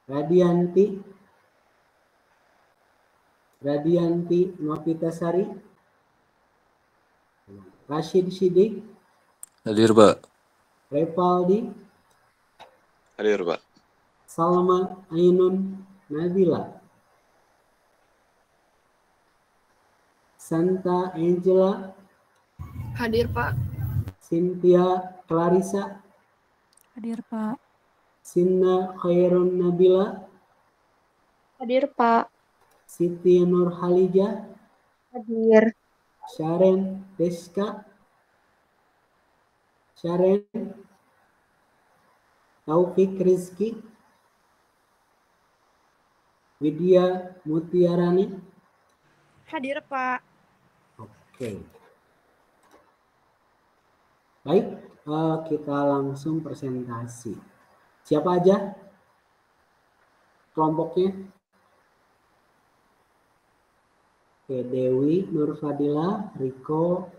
Radianti Novitasari, Rashid Shidik, Hadir, Pak. Revaldi, Hadir, Pak. Salma Ainun Nabila, Santa Angela, Hadir, Pak. Cynthia Clarissa, Hadir, Pak. Sinna Khairun Nabila, Hadir, Pak. Siti Nurhalijah, Hadir. Sharen Deska, Sharen, Taufik Rizki, Widya Mutiarani. Hadir, Pak. Oke. Baik, kita langsung presentasi. Siapa aja kelompoknya? Oke, Dewi, Nur Fadila, Riko,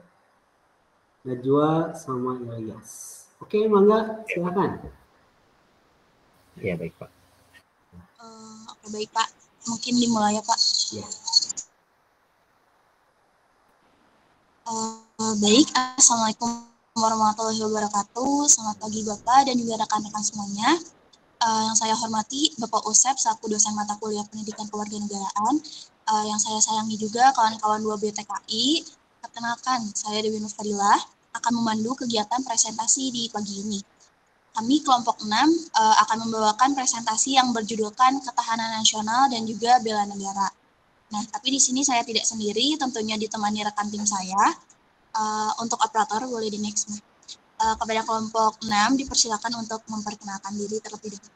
Najwa, sama Ilyas. Oke, Mangga, silakan. Ya, baik, Pak. Oke, baik, Pak. Mungkin dimulai ya, Pak. Ya. Baik, Assalamualaikum warahmatullahi wabarakatuh. Selamat pagi, Bapak dan juga rekan-rekan semuanya. Yang saya hormati Bapak Usep selaku dosen mata kuliah Pendidikan Kewarganegaraan. Yang saya sayangi juga kawan-kawan 2B TKI. Perkenalkan, saya Dewi Nur Fadilah akan memandu kegiatan presentasi di pagi ini. Kami kelompok 6 akan membawakan presentasi yang berjudulkan Ketahanan Nasional dan juga Bela Negara. Nah, tapi di sini saya tidak sendiri, tentunya ditemani rekan tim saya. Untuk operator boleh di next. Kepada kelompok 6 dipersilakan untuk memperkenalkan diri terlebih dahulu.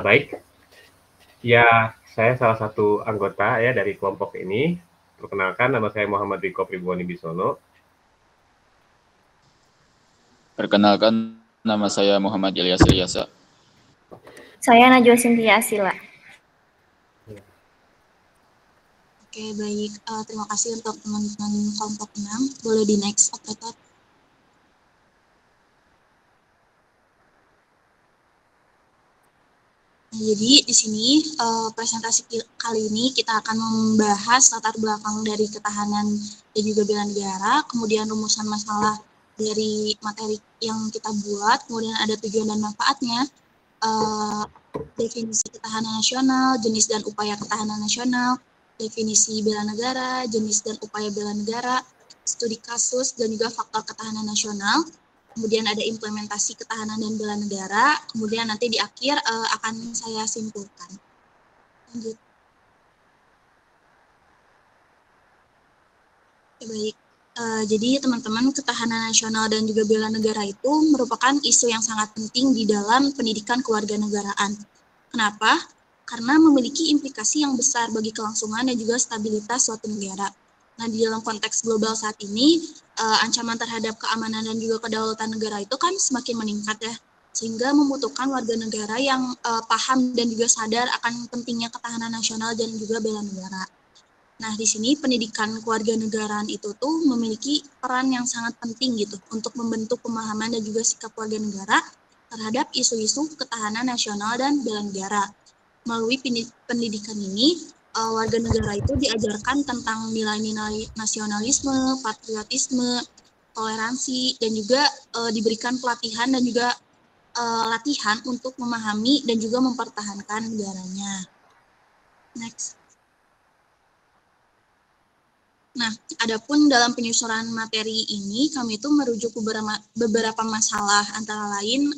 Baik. Ya, saya salah satu anggota ya dari kelompok ini. Perkenalkan, nama saya Muhammad Riko Priboni Bisono. Perkenalkan, nama saya Muhammad Ilyas Ilyasa. Saya Najwa Cynthia Asila. Oke, baik. Terima kasih untuk teman-teman kelompok 6. Boleh di next, operator. Jadi di sini presentasi kali ini kita akan membahas latar belakang dari ketahanan dan juga bela negara, kemudian rumusan masalah dari materi yang kita buat, kemudian ada tujuan dan manfaatnya, definisi ketahanan nasional, jenis dan upaya ketahanan nasional, definisi bela negara, jenis dan upaya bela negara, studi kasus dan juga faktor ketahanan nasional. Kemudian ada implementasi ketahanan dan bela negara, kemudian nanti di akhir akan saya simpulkan. Lanjut. Baik, jadi teman-teman, ketahanan nasional dan juga bela negara itu merupakan isu yang sangat penting di dalam pendidikan kewarganegaraan. Kenapa? Karena memiliki implikasi yang besar bagi kelangsungan dan juga stabilitas suatu negara. Nah, di dalam konteks global saat ini, ancaman terhadap keamanan dan juga kedaulatan negara itu kan semakin meningkat ya, sehingga membutuhkan warga negara yang paham dan juga sadar akan pentingnya ketahanan nasional dan juga bela negara. Nah, di sini pendidikan kewarganegaraan itu tuh memiliki peran yang sangat penting gitu untuk membentuk pemahaman dan juga sikap warga negara terhadap isu-isu ketahanan nasional dan bela negara. Melalui pendidikan ini, warga negara itu diajarkan tentang nilai-nilai nasionalisme, patriotisme, toleransi, dan juga diberikan pelatihan dan juga latihan untuk memahami dan juga mempertahankan negaranya. Next. Nah, adapun dalam penyusunan materi ini, kami itu merujuk beberapa masalah, antara lain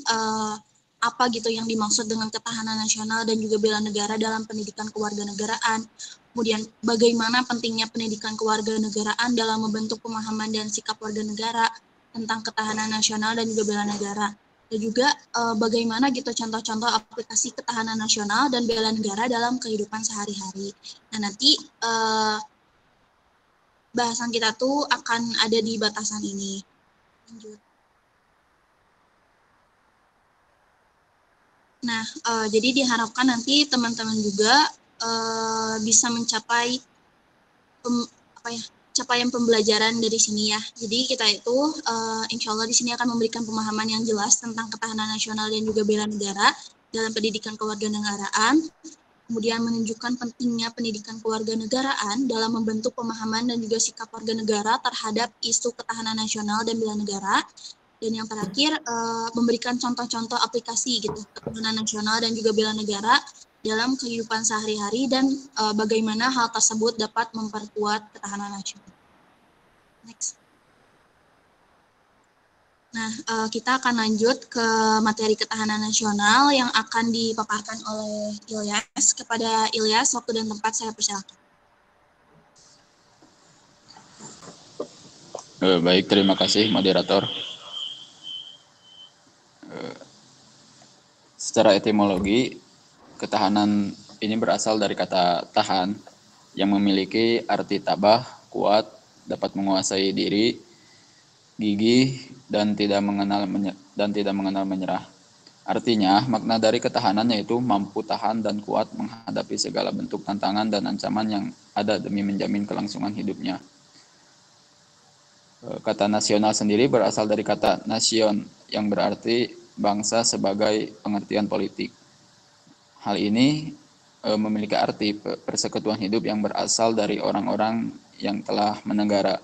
apa gitu yang dimaksud dengan ketahanan nasional dan juga bela negara dalam pendidikan kewarganegaraan. Kemudian bagaimana pentingnya pendidikan kewarganegaraan dalam membentuk pemahaman dan sikap warga negara tentang ketahanan nasional dan juga bela negara. Dan juga bagaimana gitu contoh-contoh aplikasi ketahanan nasional dan bela negara dalam kehidupan sehari-hari. Nah, nanti bahasan kita tuh akan ada di batasan ini. Lanjut. Nah, jadi diharapkan nanti teman-teman juga bisa mencapai capaian pembelajaran dari sini ya. Jadi kita itu insya Allah di sini akan memberikan pemahaman yang jelas tentang ketahanan nasional dan juga bela negara dalam pendidikan kewarganegaraan. Kemudian menunjukkan pentingnya pendidikan kewarganegaraan dalam membentuk pemahaman dan juga sikap warga negara terhadap isu ketahanan nasional dan bela negara. Dan yang terakhir, memberikan contoh-contoh aplikasi gitu, ketahanan nasional dan juga bela negara dalam kehidupan sehari-hari dan bagaimana hal tersebut dapat memperkuat ketahanan nasional. Next. Nah, kita akan lanjut ke materi ketahanan nasional yang akan dipaparkan oleh Ilyas. Kepada Ilyas, waktu dan tempat saya persilakan. Baik, terima kasih moderator. Secara etimologi, ketahanan ini berasal dari kata tahan yang memiliki arti tabah, kuat, dapat menguasai diri, gigih, dan tidak mengenal menyerah. Artinya, makna dari ketahanan yaitu mampu tahan dan kuat menghadapi segala bentuk tantangan dan ancaman yang ada demi menjamin kelangsungan hidupnya. Kata nasional sendiri berasal dari kata nasion yang berarti bangsa sebagai pengertian politik. Hal ini memiliki arti persekutuan hidup yang berasal dari orang-orang yang telah menegara.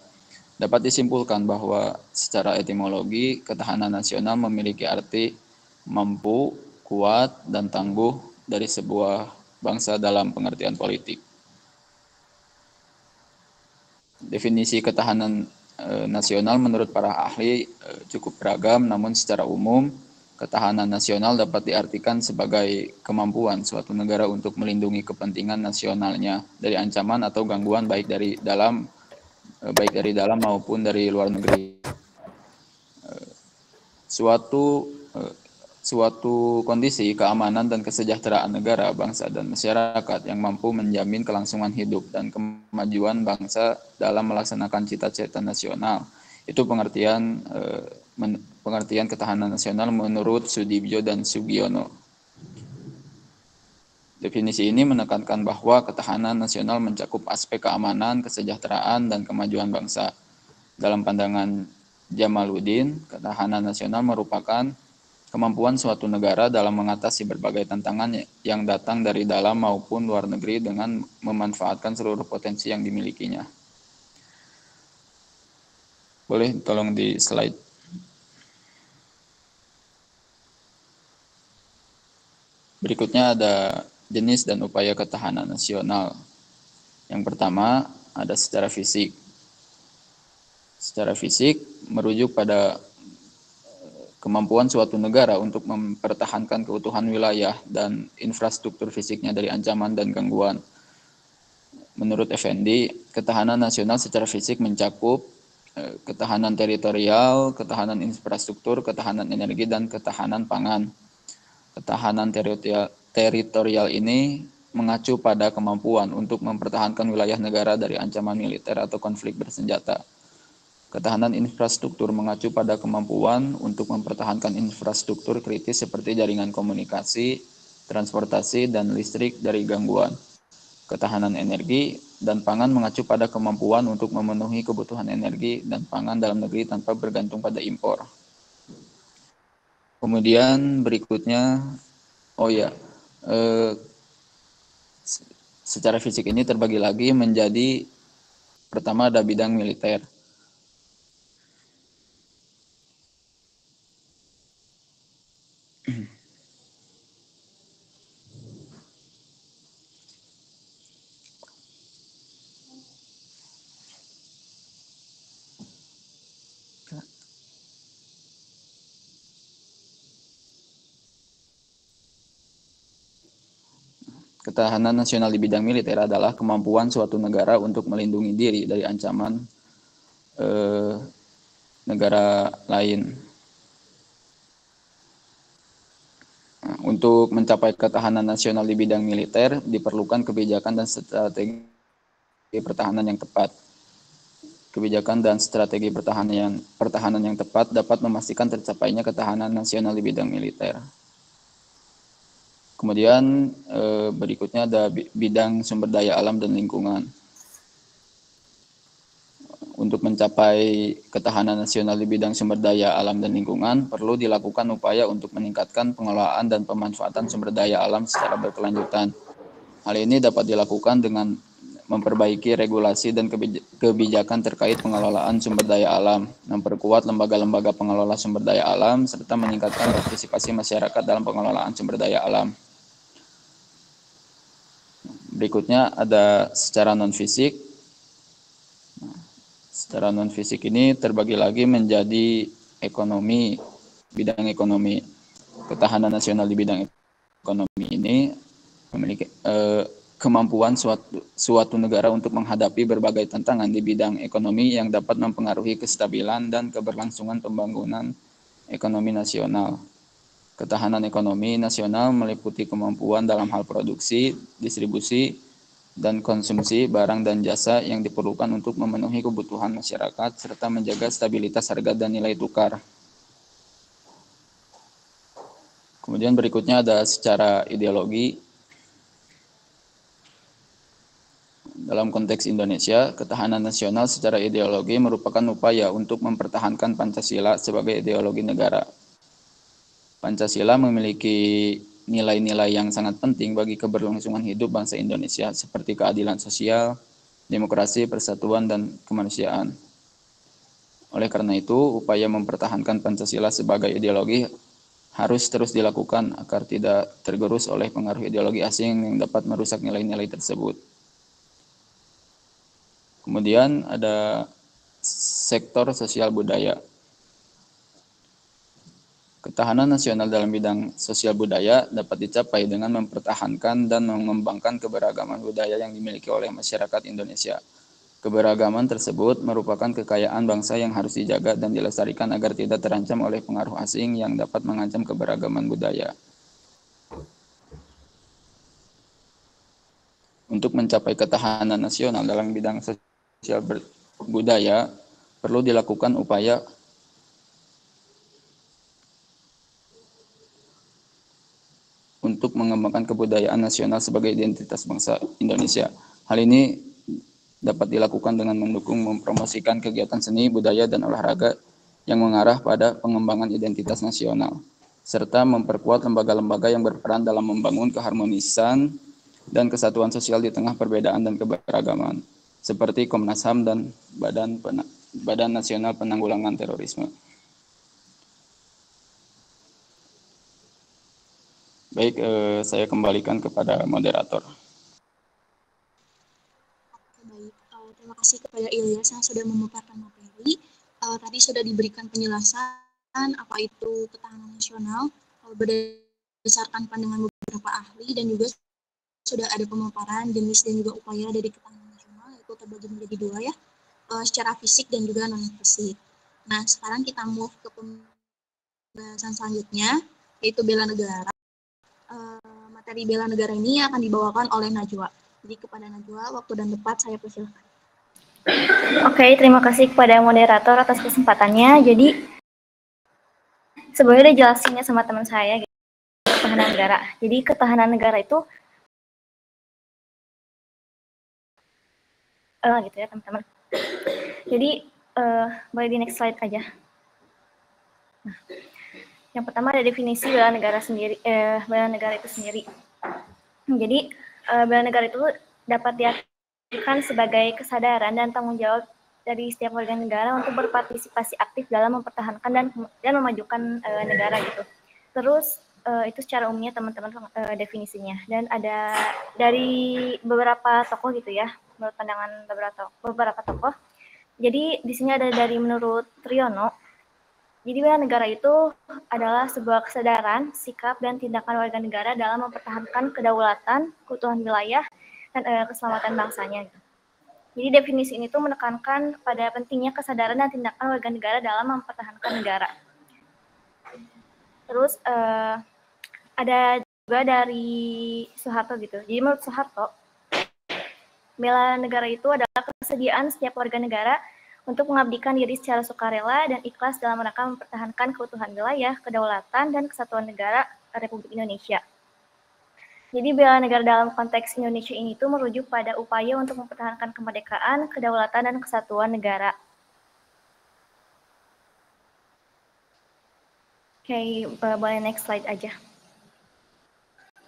Dapat disimpulkan bahwa secara etimologi, ketahanan nasional memiliki arti mampu, kuat, dan tangguh dari sebuah bangsa dalam pengertian politik. Definisi ketahanan nasional menurut para ahli cukup beragam, namun secara umum, ketahanan nasional dapat diartikan sebagai kemampuan suatu negara untuk melindungi kepentingan nasionalnya dari ancaman atau gangguan baik dari dalam maupun dari luar negeri. Suatu kondisi keamanan dan kesejahteraan negara, bangsa, dan masyarakat yang mampu menjamin kelangsungan hidup dan kemajuan bangsa dalam melaksanakan cita-cita nasional. Itu pengertian ketahanan nasional menurut Sudibyo dan Sugiono. Definisi ini menekankan bahwa ketahanan nasional mencakup aspek keamanan, kesejahteraan, dan kemajuan bangsa. Dalam pandangan Jamaluddin, ketahanan nasional merupakan kemampuan suatu negara dalam mengatasi berbagai tantangan yang datang dari dalam maupun luar negeri dengan memanfaatkan seluruh potensi yang dimilikinya. Boleh tolong di slide. Berikutnya ada jenis dan upaya ketahanan nasional. Yang pertama ada secara fisik. Secara fisik merujuk pada kemampuan suatu negara untuk mempertahankan keutuhan wilayah dan infrastruktur fisiknya dari ancaman dan gangguan. Menurut Effendi, ketahanan nasional secara fisik mencakup ketahanan teritorial, ketahanan infrastruktur, ketahanan energi, dan ketahanan pangan. Ketahanan teritorial ini mengacu pada kemampuan untuk mempertahankan wilayah negara dari ancaman militer atau konflik bersenjata. Ketahanan infrastruktur mengacu pada kemampuan untuk mempertahankan infrastruktur kritis seperti jaringan komunikasi, transportasi, dan listrik dari gangguan. Ketahanan energi dan pangan mengacu pada kemampuan untuk memenuhi kebutuhan energi dan pangan dalam negeri tanpa bergantung pada impor. Kemudian berikutnya, secara fisik ini terbagi lagi menjadi, pertama ada bidang militer. Ketahanan nasional di bidang militer adalah kemampuan suatu negara untuk melindungi diri dari ancaman negara lain. Nah, untuk mencapai ketahanan nasional di bidang militer diperlukan kebijakan dan strategi pertahanan yang tepat. Kebijakan dan strategi pertahanan yang tepat dapat memastikan tercapainya ketahanan nasional di bidang militer. Kemudian berikutnya ada bidang sumber daya alam dan lingkungan. untuk mencapai ketahanan nasional di bidang sumber daya alam dan lingkungan, perlu dilakukan upaya untuk meningkatkan pengelolaan dan pemanfaatan sumber daya alam secara berkelanjutan. Hal ini dapat dilakukan dengan memperbaiki regulasi dan kebijakan terkait pengelolaan sumber daya alam, memperkuat lembaga-lembaga pengelola sumber daya alam, serta meningkatkan partisipasi masyarakat dalam pengelolaan sumber daya alam. Berikutnya ada secara non-fisik. Secara non-fisik ini terbagi lagi menjadi ekonomi, bidang ekonomi. Ketahanan nasional di bidang ekonomi ini memiliki kemampuan suatu negara untuk menghadapi berbagai tantangan di bidang ekonomi yang dapat mempengaruhi kestabilan dan keberlangsungan pembangunan ekonomi nasional. Ketahanan ekonomi nasional meliputi kemampuan dalam hal produksi, distribusi, dan konsumsi barang dan jasa yang diperlukan untuk memenuhi kebutuhan masyarakat serta menjaga stabilitas harga dan nilai tukar. Kemudian berikutnya ada secara ideologi. Dalam konteks Indonesia, ketahanan nasional secara ideologi merupakan upaya untuk mempertahankan Pancasila sebagai ideologi negara. Pancasila memiliki nilai-nilai yang sangat penting bagi keberlangsungan hidup bangsa Indonesia seperti keadilan sosial, demokrasi, persatuan, dan kemanusiaan. Oleh karena itu, upaya mempertahankan Pancasila sebagai ideologi harus terus dilakukan agar tidak tergerus oleh pengaruh ideologi asing yang dapat merusak nilai-nilai tersebut. Kemudian ada sektor sosial budaya. Ketahanan nasional dalam bidang sosial budaya dapat dicapai dengan mempertahankan dan mengembangkan keberagaman budaya yang dimiliki oleh masyarakat Indonesia. Keberagaman tersebut merupakan kekayaan bangsa yang harus dijaga dan dilestarikan agar tidak terancam oleh pengaruh asing yang dapat mengancam keberagaman budaya. Untuk mencapai ketahanan nasional dalam bidang sosial budaya, perlu dilakukan upaya untuk mengembangkan kebudayaan nasional sebagai identitas bangsa Indonesia. Hal ini dapat dilakukan dengan mendukung mempromosikan kegiatan seni, budaya, dan olahraga yang mengarah pada pengembangan identitas nasional, serta memperkuat lembaga-lembaga yang berperan dalam membangun keharmonisan dan kesatuan sosial di tengah perbedaan dan keberagaman, seperti Komnas HAM dan Badan Nasional Penanggulangan Terorisme. Baik, saya kembalikan kepada moderator. Baik, terima kasih kepada Ilyas yang sudah memaparkan materi. Tadi sudah diberikan penjelasan apa itu ketahanan nasional berdasarkan pandangan beberapa ahli, dan juga sudah ada pemaparan jenis dan juga upaya dari ketahanan nasional, yaitu terbagi menjadi dua ya, secara fisik dan juga non-fisik. Nah, sekarang kita move ke pembahasan selanjutnya, yaitu bela negara. Materi bela negara ini akan dibawakan oleh Najwa. Jadi kepada Najwa, waktu dan tempat saya persilakan. Oke, terima kasih kepada moderator atas kesempatannya. Jadi sebenarnya udah jelasinnya sama teman saya gitu, ketahanan negara. Jadi ketahanan negara itu gitu ya teman-teman. Jadi boleh di next slide aja. Nah, yang pertama ada definisi bela negara sendiri, bela negara itu sendiri. Jadi bela negara itu dapat diartikan sebagai kesadaran dan tanggung jawab dari setiap warga negara untuk berpartisipasi aktif dalam mempertahankan dan memajukan negara gitu. Terus itu secara umumnya teman-teman definisinya, dan ada dari beberapa tokoh gitu ya, menurut pandangan beberapa tokoh. Jadi di sini ada dari menurut Triyono. Jadi bela negara itu adalah sebuah kesadaran, sikap, dan tindakan warga negara dalam mempertahankan kedaulatan, keutuhan wilayah, dan keselamatan bangsanya. Jadi definisi ini tuh menekankan pada pentingnya kesadaran dan tindakan warga negara dalam mempertahankan negara. Terus ada juga dari Soeharto gitu. Jadi menurut Soeharto, bela negara itu adalah kesediaan setiap warga negara untuk mengabdikan diri secara sukarela dan ikhlas dalam rangka mempertahankan keutuhan wilayah, kedaulatan, dan kesatuan negara Republik Indonesia. Jadi bela negara dalam konteks Indonesia ini tuh merujuk pada upaya untuk mempertahankan kemerdekaan, kedaulatan, dan kesatuan negara. Oke, boleh next slide aja.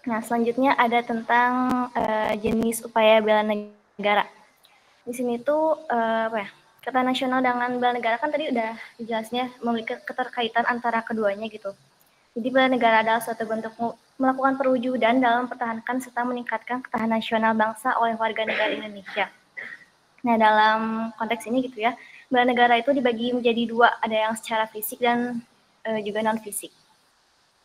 Nah, selanjutnya ada tentang jenis upaya bela negara. Di sini tuh kata nasional dengan bela negara kan tadi udah jelasnya memiliki keterkaitan antara keduanya gitu. Jadi bela negara adalah suatu bentuk melakukan perwujudan dalam mempertahankan serta meningkatkan ketahanan nasional bangsa oleh warga negara Indonesia. Nah, dalam konteks ini gitu ya, bela negara itu dibagi menjadi dua, ada yang secara fisik dan juga non-fisik.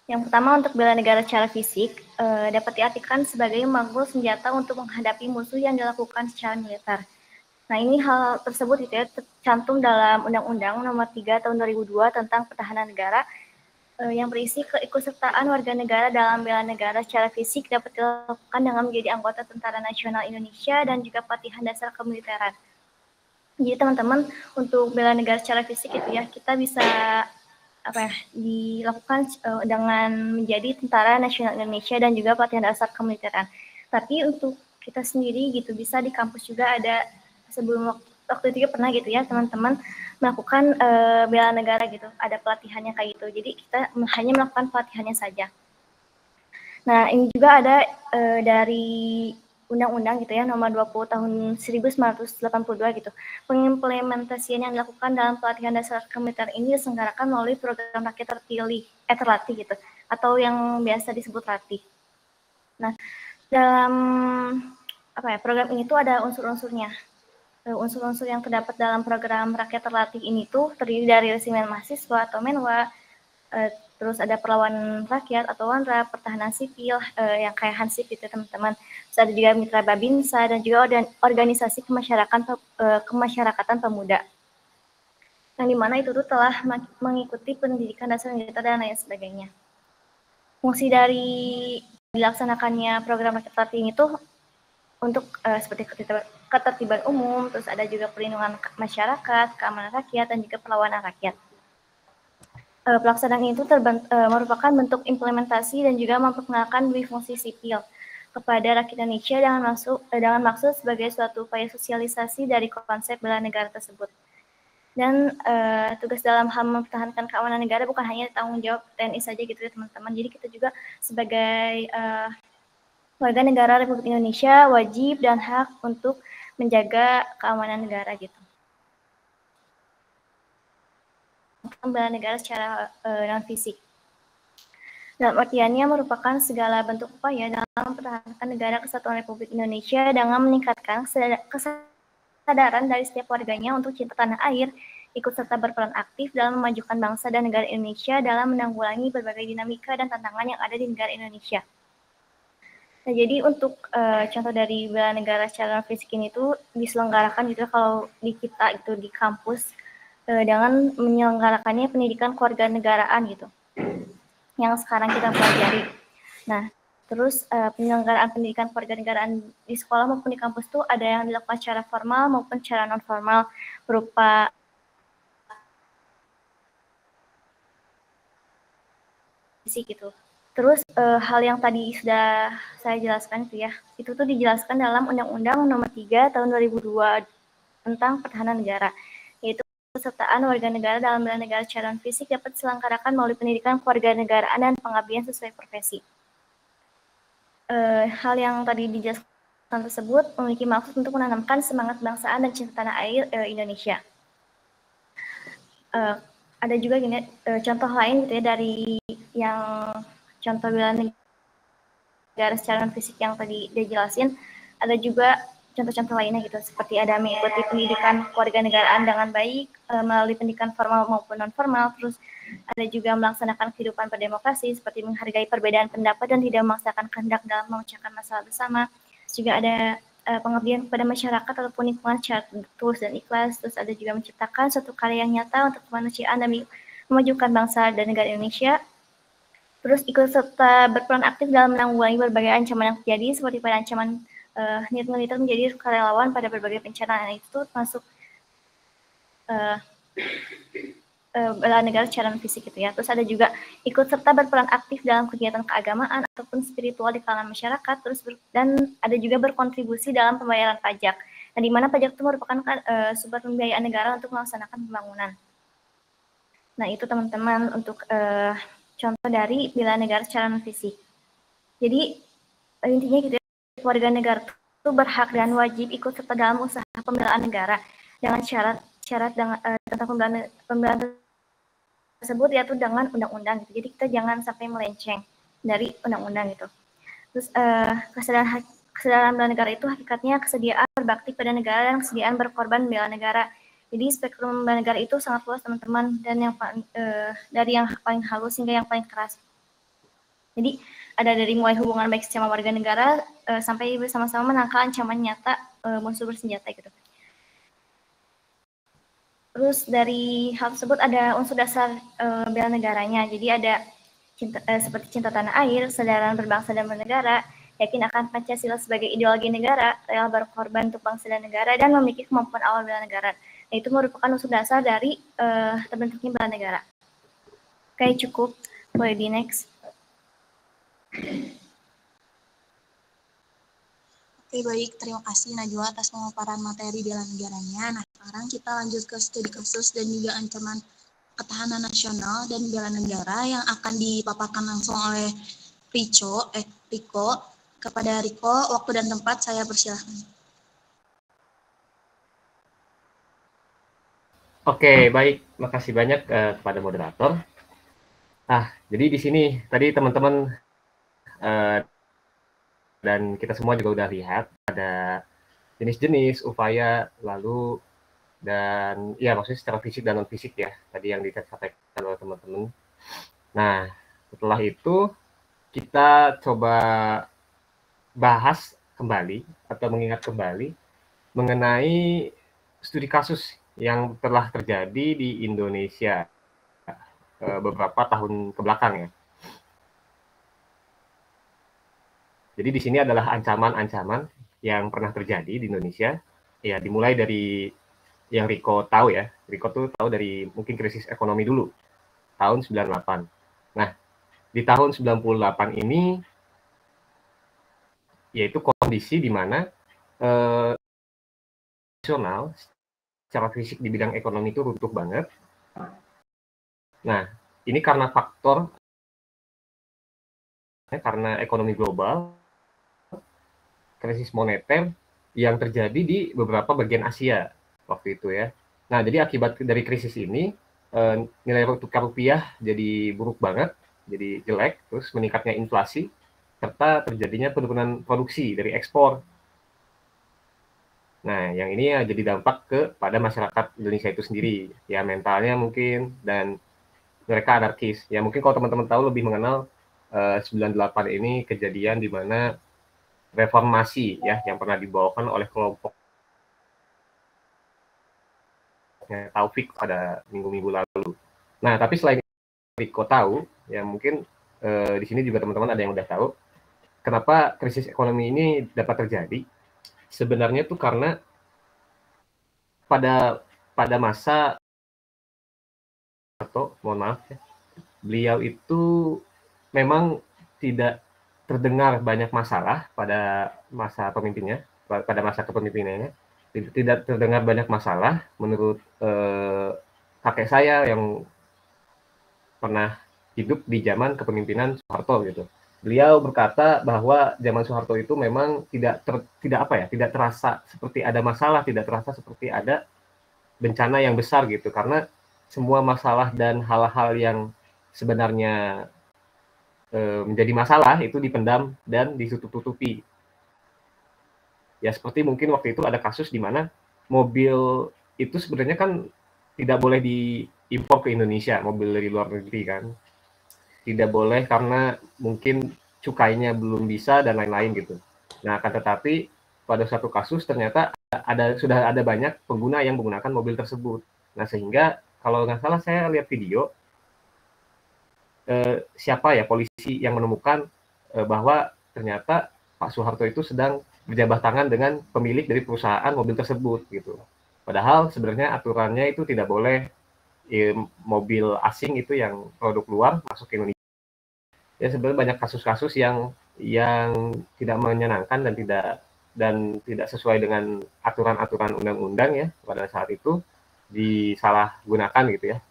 Yang pertama untuk bela negara secara fisik dapat diartikan sebagai memangku senjata untuk menghadapi musuh yang dilakukan secara militer. Nah, ini hal tersebut gitu ya tercantum dalam Undang-Undang Nomor 3 Tahun 2002 tentang Pertahanan Negara yang berisi keikutsertaan warga negara dalam bela negara secara fisik dapat dilakukan dengan menjadi anggota Tentara Nasional Indonesia dan juga pelatihan dasar kemiliteran. Jadi teman-teman untuk bela negara secara fisik itu ya kita bisa dilakukan dengan menjadi Tentara Nasional Indonesia dan juga pelatihan dasar kemiliteran. Tapi untuk kita sendiri gitu bisa di kampus juga ada sebelum waktu itu pernah gitu ya teman-teman melakukan bela negara gitu, ada pelatihannya kayak gitu. Jadi kita hanya melakukan pelatihannya saja. Nah, ini juga ada dari undang-undang gitu ya nomor 20 tahun 1982 gitu. Pengimplementasian yang dilakukan dalam pelatihan dasar kemiliteran ini diselenggarakan melalui program rakyat terlatih gitu atau yang biasa disebut RATI. Nah, dalam program ini tuh ada unsur-unsurnya. Unsur-unsur yang terdapat dalam program rakyat terlatih ini tuh terdiri dari resimen mahasiswa atau menwa, terus ada perlawanan rakyat atau wanra, pertahanan sipil yang kayak Hansip gitu teman-teman. Terus ada juga mitra Babinsa dan juga organisasi kemasyarakatan pemuda. Yang dimana itu tuh telah mengikuti pendidikan dasar militer dan lain sebagainya. Fungsi dari dilaksanakannya program rakyat terlatih ini tuh untuk seperti ketertiban umum, terus ada juga perlindungan masyarakat, keamanan rakyat, dan juga perlawanan rakyat. Pelaksanaan itu merupakan bentuk implementasi dan juga memperkenalkan dui fungsi sipil kepada rakyat Indonesia dengan maksud sebagai suatu upaya sosialisasi dari konsep bela negara tersebut. Dan tugas dalam hal mempertahankan keamanan negara bukan hanya tanggung jawab TNI saja gitu ya teman-teman. Jadi kita juga sebagai warga negara Republik Indonesia wajib dan hak untuk menjaga keamanan negara gitu. Bela negara secara non-fisik. Dalam artiannya merupakan segala bentuk upaya dalam mempertahankan negara kesatuan Republik Indonesia dengan meningkatkan kesadaran dari setiap warganya untuk cinta tanah air, ikut serta berperan aktif dalam memajukan bangsa dan negara Indonesia dalam menanggulangi berbagai dinamika dan tantangan yang ada di negara Indonesia. Nah, jadi untuk contoh dari bela negara secara fisik ini tuh diselenggarakan gitu kalau di kita itu di kampus dengan menyelenggarakannya pendidikan kewarganegaraan gitu yang sekarang kita pelajari. Nah, terus penyelenggaraan pendidikan kewarganegaraan di sekolah maupun di kampus tuh ada yang dilakukan secara formal maupun secara non formal berupa gitu. Terus hal yang tadi sudah saya jelaskan itu ya, itu tuh dijelaskan dalam Undang-Undang Nomor 3 Tahun 2002 tentang Pertahanan Negara, yaitu kesertaan warga negara dalam bela negara secara fisik dapat diselenggarakan melalui pendidikan kewarganegaraan dan pengabdian sesuai profesi. Hal yang tadi dijelaskan tersebut memiliki maksud untuk menanamkan semangat bangsaan dan cinta tanah air Indonesia. Ada juga gini, contoh lain gitu ya dari yang contoh bela negara secara non-fisik yang tadi dijelasin, ada juga contoh-contoh lainnya gitu, seperti ada mengikuti pendidikan kewarganegaraan dengan baik melalui pendidikan formal maupun non-formal, terus ada juga melaksanakan kehidupan berdemokrasi seperti menghargai perbedaan pendapat dan tidak memaksakan kehendak dalam memecahkan masalah bersama. Terus juga ada pengabdian kepada masyarakat ataupun lingkungan secara tulus dan ikhlas, terus ada juga menciptakan suatu karya yang nyata untuk kemanusiaan dan memajukan bangsa dan negara Indonesia. Terus ikut serta berperan aktif dalam menanggulangi berbagai ancaman yang terjadi seperti pada ancaman militer menjadi sukarelawan pada berbagai bencana itu termasuk bela negara secara fisik gitu ya. Terus ada juga ikut serta berperan aktif dalam kegiatan keagamaan ataupun spiritual di kalangan masyarakat. Terus dan ada juga berkontribusi dalam pembayaran pajak. Nah, di mana pajak itu merupakan sumber pembiayaan negara untuk melaksanakan pembangunan. Nah, itu teman-teman untuk contoh dari bela negara secara non-fisik. Jadi intinya gitu ya, warga negara itu berhak dan wajib ikut serta dalam usaha pembelaan negara dengan syarat tentang pembelaan tersebut yaitu dengan undang-undang gitu. Jadi kita jangan sampai melenceng dari undang-undang gitu. Terus kesadaran bela negara itu hakikatnya kesediaan berbakti pada negara dan kesediaan berkorban bela negara. Jadi spektrum bela negara itu sangat luas teman-teman, dan yang dari yang paling halus hingga yang paling keras. Jadi ada dari mulai hubungan baik sama warga negara sampai bersama-sama menangkal ancaman nyata musuh bersenjata gitu. Terus dari hal tersebut ada unsur dasar bela negaranya. Jadi ada seperti cinta tanah air, kesadaran berbangsa dan bernegara, yakin akan Pancasila sebagai ideologi negara, rela berkorban untuk bangsa dan negara, dan memiliki kemampuan awal bela negara. Nah, itu merupakan unsur dasar dari terbentuknya bela negara. Oke, cukup. Boleh di next. Oke, baik. Terima kasih Najwa atas pemaparan materi bela negaranya. Nah, sekarang kita lanjut ke studi kasus dan juga ancaman ketahanan nasional dan bela negara yang akan dipaparkan langsung oleh Riko. Kepada Riko, waktu dan tempat saya persilahkan. Oke, baik. Makasih banyak kepada moderator. Jadi di sini tadi teman-teman dan kita semua juga udah lihat ada jenis-jenis upaya, lalu dan ya maksudnya secara fisik dan non fisik ya tadi yang disampaikan oleh teman-teman. Nah, setelah itu kita coba bahas kembali atau mengingat kembali mengenai studi kasus yang telah terjadi di Indonesia beberapa tahun kebelakang ya. Jadi di sini adalah ancaman-ancaman yang pernah terjadi di Indonesia. Ya, dimulai dari yang Riko tahu ya. Riko tuh tahu dari mungkin krisis ekonomi dulu, tahun 98. Nah, di tahun 98 ini, yaitu kondisi di mana nasional secara fisik di bidang ekonomi itu runtuh banget. Nah, ini karena faktor, karena ekonomi global, krisis moneter yang terjadi di beberapa bagian Asia waktu itu ya. Nah, jadi akibat dari krisis ini nilai tukar rupiah jadi buruk banget, jadi jelek, terus meningkatnya inflasi serta terjadinya penurunan produksi dari ekspor. Nah, yang ini ya jadi dampak kepada masyarakat Indonesia itu sendiri, ya mentalnya mungkin, dan mereka anarkis. Ya mungkin kalau teman-teman tahu lebih mengenal 98 ini kejadian di mana reformasi ya yang pernah dibawakan oleh kelompok Taufik pada minggu-minggu lalu. Nah, tapi selain Riko tahu, ya mungkin di sini juga teman-teman ada yang udah tahu, kenapa krisis ekonomi ini dapat terjadi. Sebenarnya tuh karena pada masa atau mohon maaf ya, beliau itu memang tidak terdengar banyak masalah pada masa pemimpinnya, pada masa kepemimpinannya. Tidak terdengar banyak masalah menurut kakek saya yang pernah hidup di zaman kepemimpinan Soeharto gitu. Beliau berkata bahwa zaman Soeharto itu memang tidak terasa seperti ada masalah, tidak terasa seperti ada bencana yang besar gitu, karena semua masalah dan hal-hal yang sebenarnya menjadi masalah itu dipendam dan ditutup-tutupi. Ya seperti mungkin waktu itu ada kasus di mana mobil itu sebenarnya kan tidak boleh diimpor ke Indonesia, mobil dari luar negeri kan. Tidak boleh karena mungkin cukainya belum bisa dan lain-lain gitu. Nah, akan tetapi pada suatu kasus ternyata sudah ada banyak pengguna yang menggunakan mobil tersebut. Nah, sehingga kalau nggak salah saya lihat video siapa ya polisi yang menemukan bahwa ternyata Pak Soeharto itu sedang berjabat tangan dengan pemilik dari perusahaan mobil tersebut gitu. Padahal sebenarnya aturannya itu tidak boleh mobil asing itu yang produk luar masuk ke Indonesia. Ya sebenarnya banyak kasus-kasus yang tidak menyenangkan dan tidak sesuai dengan aturan-aturan undang-undang ya pada saat itu disalahgunakan gitu ya.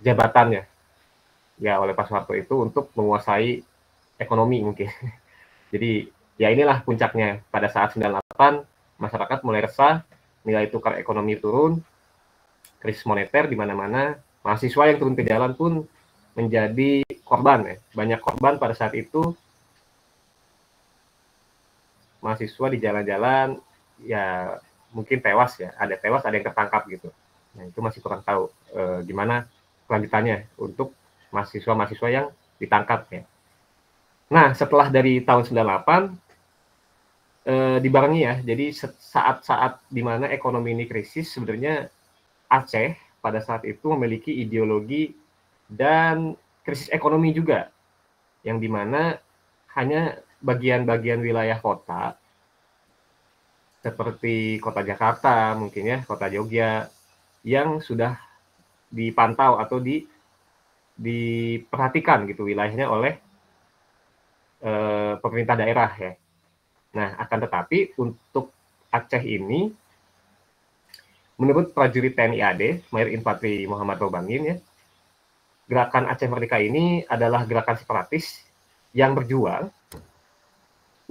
jabatannya ya oleh Pak Soeharto itu untuk menguasai ekonomi mungkin. Jadi ya inilah puncaknya pada saat 98 masyarakat mulai resah, nilai tukar ekonomi turun, krisis moneter di mana-mana, mahasiswa yang turun ke jalan pun menjadi korban ya. Banyak korban pada saat itu, mahasiswa di jalan-jalan ya mungkin tewas ya, ada tewas, ada yang tertangkap gitu. Nah itu masih kurang tahu gimana kelanjutannya untuk mahasiswa-mahasiswa yang ditangkap ya. Nah setelah dari tahun 98 dibarengi ya, jadi saat-saat di mana ekonomi ini krisis, sebenarnya Aceh pada saat itu memiliki ideologi dan krisis ekonomi juga, yang dimana hanya bagian-bagian wilayah kota seperti kota Jakarta mungkin ya, kota Jogja yang sudah dipantau atau diperhatikan gitu wilayahnya oleh pemerintah daerah ya. Nah, akan tetapi untuk Aceh ini, menurut prajurit TNI AD, Mayor Infantri Muhammad Robangin ya, gerakan Aceh Merdeka ini adalah gerakan separatis yang berjuang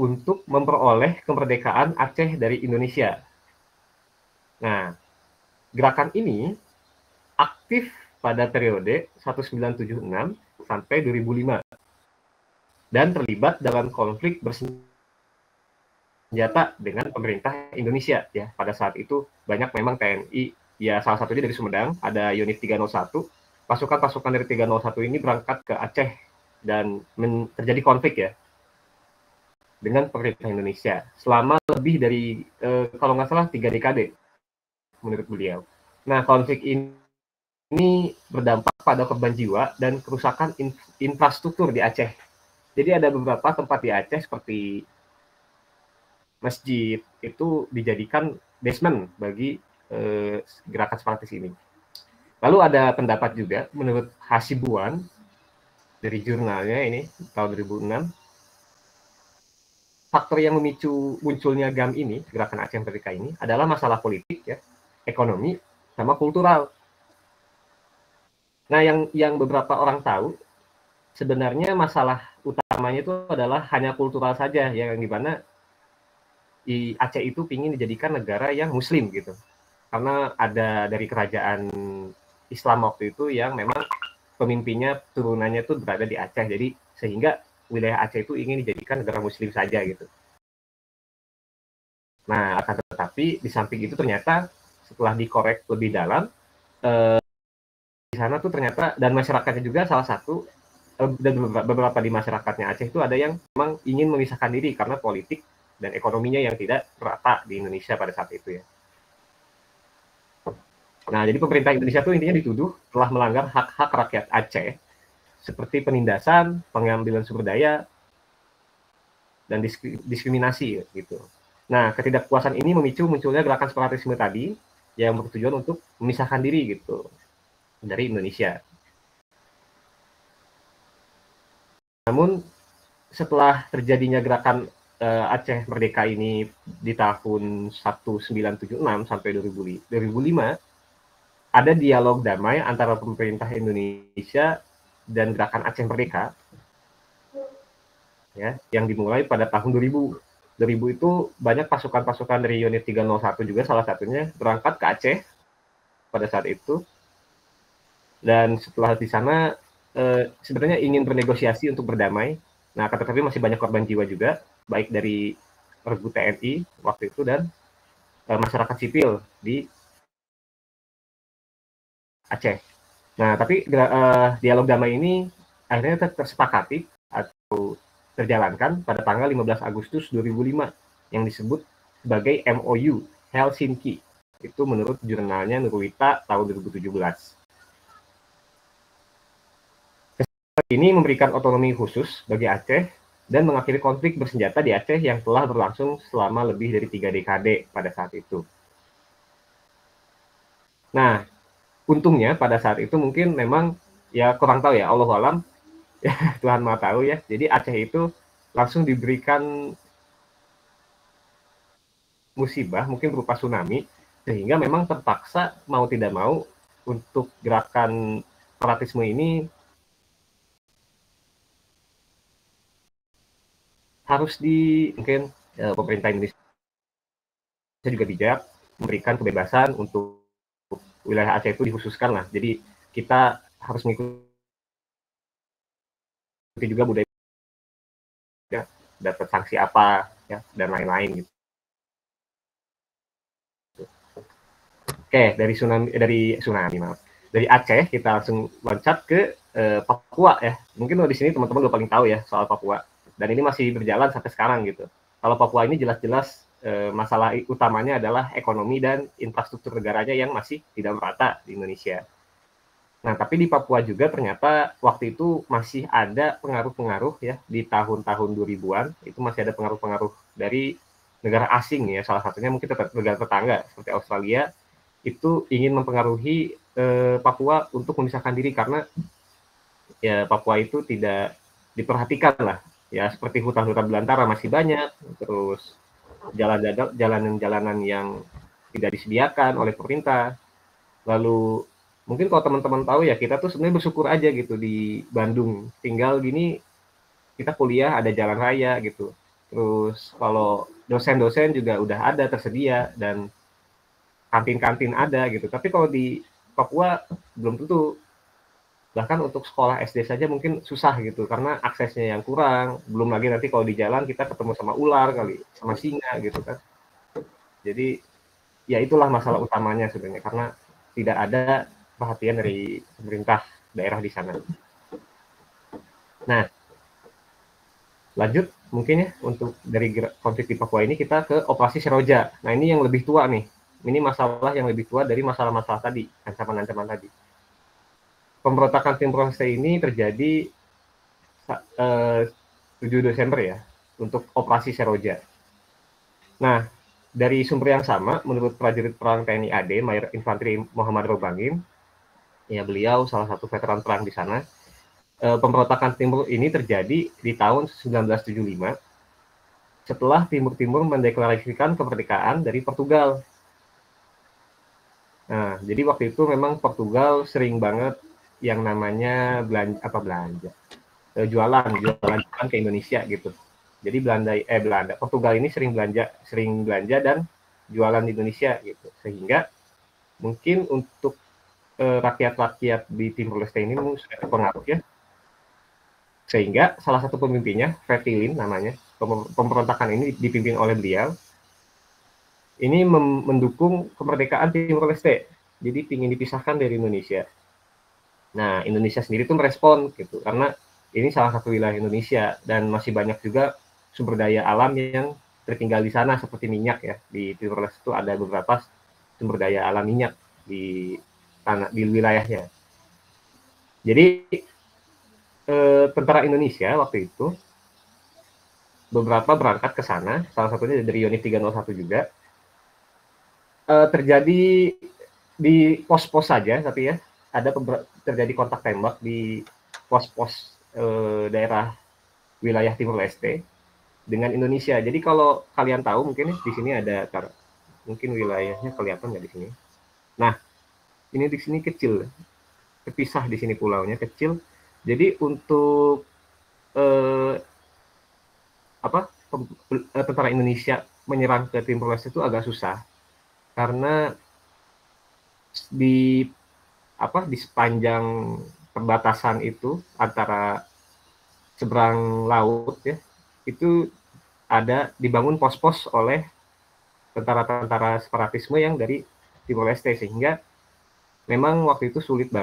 untuk memperoleh kemerdekaan Aceh dari Indonesia. Nah, gerakan ini aktif pada periode 1976 sampai 2005 dan terlibat dalam konflik bersenjata dengan pemerintah Indonesia ya. Pada saat itu banyak memang TNI ya, salah satunya dari Sumedang, ada unit 301. Pasukan-pasukan dari 301 ini berangkat ke Aceh dan terjadi konflik ya dengan pemerintah Indonesia selama lebih dari kalau nggak salah 3 dekade menurut beliau. Nah, konflik ini berdampak pada korban jiwa dan kerusakan infrastruktur di Aceh. Jadi ada beberapa tempat di Aceh seperti masjid itu dijadikan basement bagi gerakan separatis ini. Lalu ada pendapat juga menurut Hasibuan dari jurnalnya ini tahun 2006, faktor yang memicu munculnya GAM ini, gerakan Aceh Merdeka ini, adalah masalah politik ya, ekonomi, sama kultural. Nah, yang beberapa orang tahu, sebenarnya masalah utamanya itu adalah hanya kultural saja, yang dimana di Aceh itu ingin dijadikan negara yang muslim gitu. Karena ada dari kerajaan Islam waktu itu yang memang pemimpinnya, turunannya itu berada di Aceh, jadi sehingga wilayah Aceh itu ingin dijadikan negara muslim saja gitu. Nah, akan tetapi di samping itu ternyata setelah dikorek lebih dalam, di sana tuh ternyata, dan masyarakatnya juga salah satu, dan beberapa di masyarakatnya Aceh itu ada yang memang ingin memisahkan diri karena politik dan ekonominya yang tidak merata di Indonesia pada saat itu ya. Nah, jadi pemerintah Indonesia itu intinya dituduh telah melanggar hak-hak rakyat Aceh seperti penindasan, pengambilan sumber daya, dan diskriminasi gitu. Nah, ketidakpuasan ini memicu munculnya gerakan separatisme tadi yang bertujuan untuk memisahkan diri gitu dari Indonesia. Namun setelah terjadinya gerakan Aceh Merdeka ini di tahun 1976 sampai 2005, ada dialog damai antara pemerintah Indonesia dan gerakan Aceh Merdeka ya, yang dimulai pada tahun 2000. 2000 itu banyak pasukan-pasukan dari unit 301 juga salah satunya berangkat ke Aceh pada saat itu. Dan setelah di sana sebenarnya ingin bernegosiasi untuk berdamai. Nah, tetapi masih banyak korban jiwa juga, baik dari regu TNI waktu itu dan masyarakat sipil di Aceh. Nah, tapi dialog damai ini akhirnya tersepakati atau terjalankan pada tanggal 15 Agustus 2005 yang disebut sebagai MOU Helsinki. Itu menurut jurnalnya Nurwita tahun 2017. Ini memberikan otonomi khusus bagi Aceh dan mengakhiri konflik bersenjata di Aceh yang telah berlangsung selama lebih dari 3 dekade pada saat itu. Nah, untungnya pada saat itu mungkin memang ya kurang tahu ya, Allahu alam, ya, Tuhan Maha tahu ya. Jadi Aceh itu langsung diberikan musibah mungkin berupa tsunami, sehingga memang terpaksa mau tidak mau untuk gerakan separatisme ini harus mungkin pemerintah Indonesia juga bijak memberikan kebebasan untuk wilayah Aceh itu dikhususkan lah. Jadi kita harus mengikuti juga budaya ya, dapat sanksi apa ya dan lain-lain gitu. Oke, dari Aceh kita langsung loncat ke Papua ya. Mungkin di sini teman-teman udah paling tahu ya soal Papua. Dan ini masih berjalan sampai sekarang gitu. Kalau Papua ini jelas-jelas masalah utamanya adalah ekonomi dan infrastruktur negaranya yang masih tidak merata di Indonesia. Nah, tapi di Papua juga ternyata waktu itu masih ada pengaruh-pengaruh ya di tahun-tahun 2000-an, itu masih ada pengaruh-pengaruh dari negara asing ya, salah satunya mungkin negara tetangga seperti Australia, itu ingin mempengaruhi Papua untuk memisahkan diri karena ya Papua itu tidak diperhatikan lah, ya seperti hutan-hutan belantara masih banyak, terus jalanan-jalanan yang tidak disediakan oleh pemerintah. Lalu mungkin kalau teman-teman tahu ya, kita tuh sebenarnya bersyukur aja gitu di Bandung. Tinggal gini, kita kuliah ada jalan raya gitu. Terus kalau dosen-dosen juga udah ada tersedia dan kantin-kantin ada gitu. Tapi kalau di Papua belum tentu. Bahkan untuk sekolah SD saja mungkin susah gitu karena aksesnya yang kurang. Belum lagi nanti kalau di jalan kita ketemu sama ular kali, sama singa gitu kan. Jadi ya itulah masalah utamanya sebenarnya karena tidak ada perhatian dari pemerintah daerah di sana. Nah, lanjut mungkin ya untuk dari konflik di Papua ini kita ke operasi Seroja. Nah, ini yang lebih tua nih. Ini masalah yang lebih tua dari masalah-masalah tadi, ancaman-ancaman tadi. Pemberontakan Timor Leste ini terjadi 7 Desember ya, untuk operasi Seroja. Nah, dari sumber yang sama, menurut prajurit perang TNI AD, Mayor Infanteri Muhammad Robangin, ya beliau salah satu veteran perang di sana, pemberontakan Timur ini terjadi di tahun 1975, setelah Timur-Timur mendeklarasikan kemerdekaan dari Portugal. Nah, jadi waktu itu memang Portugal sering banget yang namanya jualan ke Indonesia gitu. Jadi Portugal ini sering belanja dan jualan di Indonesia gitu. Sehingga mungkin untuk rakyat-rakyat di Timor Leste ini sudah terpengaruh ya. Sehingga salah satu pemimpinnya, Fretilin namanya, pemberontakan ini dipimpin oleh beliau. Ini mendukung kemerdekaan Timor Leste. Jadi ingin dipisahkan dari Indonesia. Nah, Indonesia sendiri tuh merespon gitu, karena ini salah satu wilayah Indonesia dan masih banyak juga sumber daya alam yang tertinggal di sana seperti minyak ya. Di Timor Leste itu ada beberapa sumber daya alam minyak di wilayahnya. Jadi tentara Indonesia waktu itu beberapa berangkat ke sana, salah satunya dari unit 301 juga. Terjadi di pos-pos saja, tapi ya ada terjadi kontak tembak di pos-pos daerah wilayah Timor Leste dengan Indonesia. Jadi kalau kalian tahu mungkin di sini ada mungkin wilayahnya kelihatan nggak di sini. Nah, ini di sini kecil, terpisah di sini pulaunya kecil. Jadi untuk tentara Indonesia menyerang ke Timor Leste itu agak susah karena di sepanjang perbatasan itu antara seberang laut ya, itu ada dibangun pos-pos oleh tentara-tentara separatisme yang dari Timor Leste, sehingga memang waktu itu sulit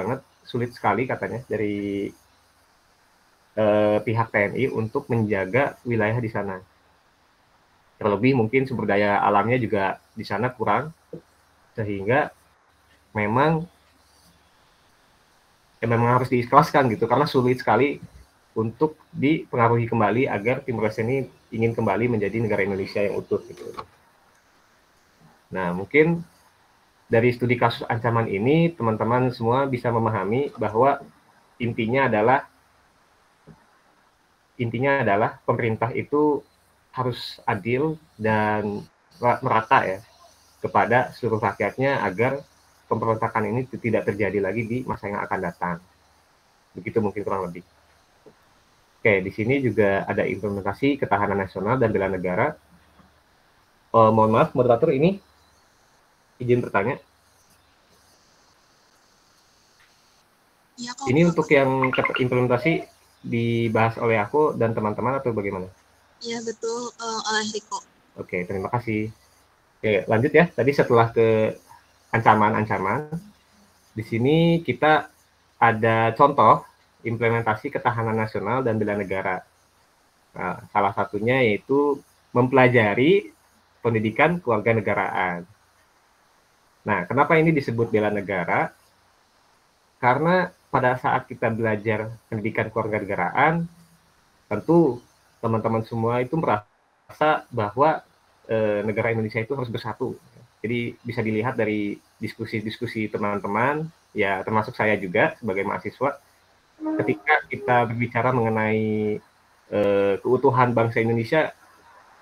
sekali katanya dari pihak TNI untuk menjaga wilayah di sana. Terlebih mungkin sumber daya alamnya juga di sana kurang, sehingga memang harus diikhlaskan gitu karena sulit sekali untuk dipengaruhi kembali agar Timor Leste ini ingin kembali menjadi negara Indonesia yang utuh gitu. Nah, mungkin dari studi kasus ancaman ini teman-teman semua bisa memahami bahwa intinya adalah pemerintah itu harus adil dan merata ya kepada seluruh rakyatnya agar pemberontakan ini tidak terjadi lagi di masa yang akan datang. Begitu mungkin kurang lebih. Oke, di sini juga ada implementasi ketahanan nasional dan bela negara. Mohon maaf, moderator, ini izin bertanya. Iya kok. Ini untuk yang implementasi dibahas oleh aku dan teman-teman atau bagaimana? Iya betul, oleh Riko. Oke, terima kasih. Oke, lanjut ya. Tadi setelah ke ancaman-ancaman, di sini kita ada contoh implementasi ketahanan nasional dan bela negara. Nah, salah satunya yaitu mempelajari pendidikan kewarganegaraan. Nah, kenapa ini disebut bela negara? Karena pada saat kita belajar pendidikan kewarganegaraan, tentu teman-teman semua itu merasa bahwa negara Indonesia itu harus bersatu. Jadi bisa dilihat dari diskusi-diskusi teman-teman, ya termasuk saya juga sebagai mahasiswa, ketika kita berbicara mengenai keutuhan bangsa Indonesia,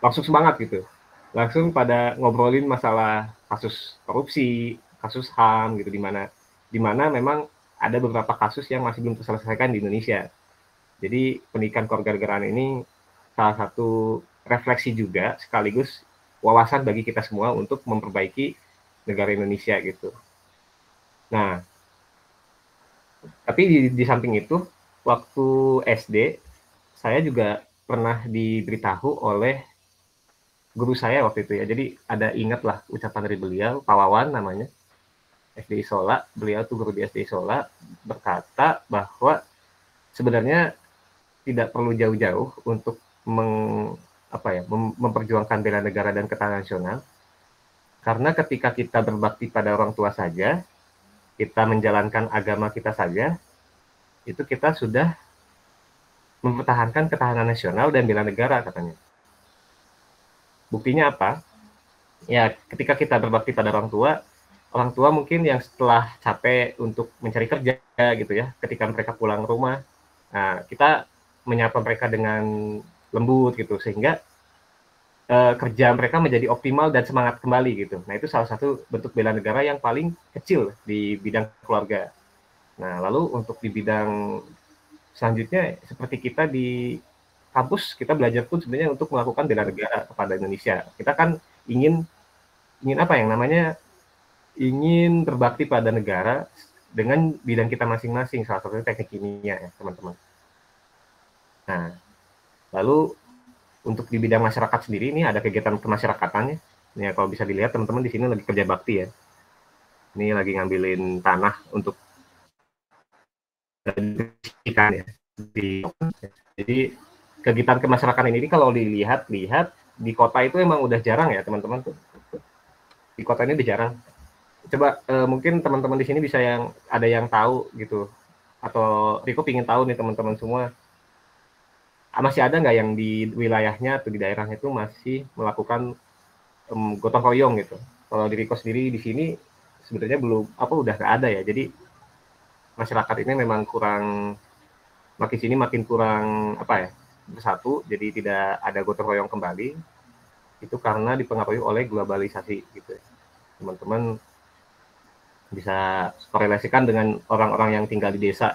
langsung semangat gitu. Langsung pada ngobrolin masalah kasus korupsi, kasus HAM gitu, di mana memang ada beberapa kasus yang masih belum terselesaikan di Indonesia. Jadi pendidikan kewarganegaraan ini salah satu refleksi juga sekaligus wawasan bagi kita semua untuk memperbaiki negara Indonesia gitu. Nah, tapi di samping itu, waktu SD, saya juga pernah diberitahu oleh guru saya waktu itu ya. Jadi ada ingatlah ucapan dari beliau, Pak Wawan namanya, SD Isola. Beliau tuh guru di SD Isola berkata bahwa sebenarnya tidak perlu jauh-jauh untuk memperjuangkan bela negara dan ketahanan nasional. Karena ketika kita berbakti pada orang tua saja, kita menjalankan agama kita saja, itu kita sudah mempertahankan ketahanan nasional dan bela negara katanya. Buktinya apa? Ya, ketika kita berbakti pada orang tua mungkin yang setelah capek untuk mencari kerja gitu ya, ketika mereka pulang rumah, nah, kita menyapa mereka dengan lembut gitu, sehingga kerja mereka menjadi optimal dan semangat kembali gitu. Nah, itu salah satu bentuk bela negara yang paling kecil di bidang keluarga. Nah, lalu untuk di bidang selanjutnya, seperti kita di kampus, kita belajar pun sebenarnya untuk melakukan bela negara kepada Indonesia. Kita kan ingin apa yang namanya, ingin berbakti pada negara dengan bidang kita masing-masing, salah satunya teknik kimia ya teman-teman. Nah, lalu untuk di bidang masyarakat sendiri ini ada kegiatan kemasyarakatannya. Ya, kalau bisa dilihat teman-teman di sini lagi kerja bakti ya. Ini lagi ngambilin tanah untuk ikan ya. Jadi kegiatan kemasyarakatan ini kalau dilihat di kota itu emang udah jarang ya teman-teman tuh. Di kota ini udah jarang. Coba mungkin teman-teman di sini bisa ada yang tahu gitu, atau Riko pingin tahu nih teman-teman semua, masih ada nggak yang di wilayahnya atau di daerahnya itu masih melakukan gotong royong gitu? Kalau di Riko sendiri di sini sebenarnya udah nggak ada ya. Jadi masyarakat ini memang makin sini makin kurang bersatu. Jadi tidak ada gotong royong kembali. Itu karena dipengaruhi oleh globalisasi gitu. Teman-teman bisa korelasikan dengan orang-orang yang tinggal di desa.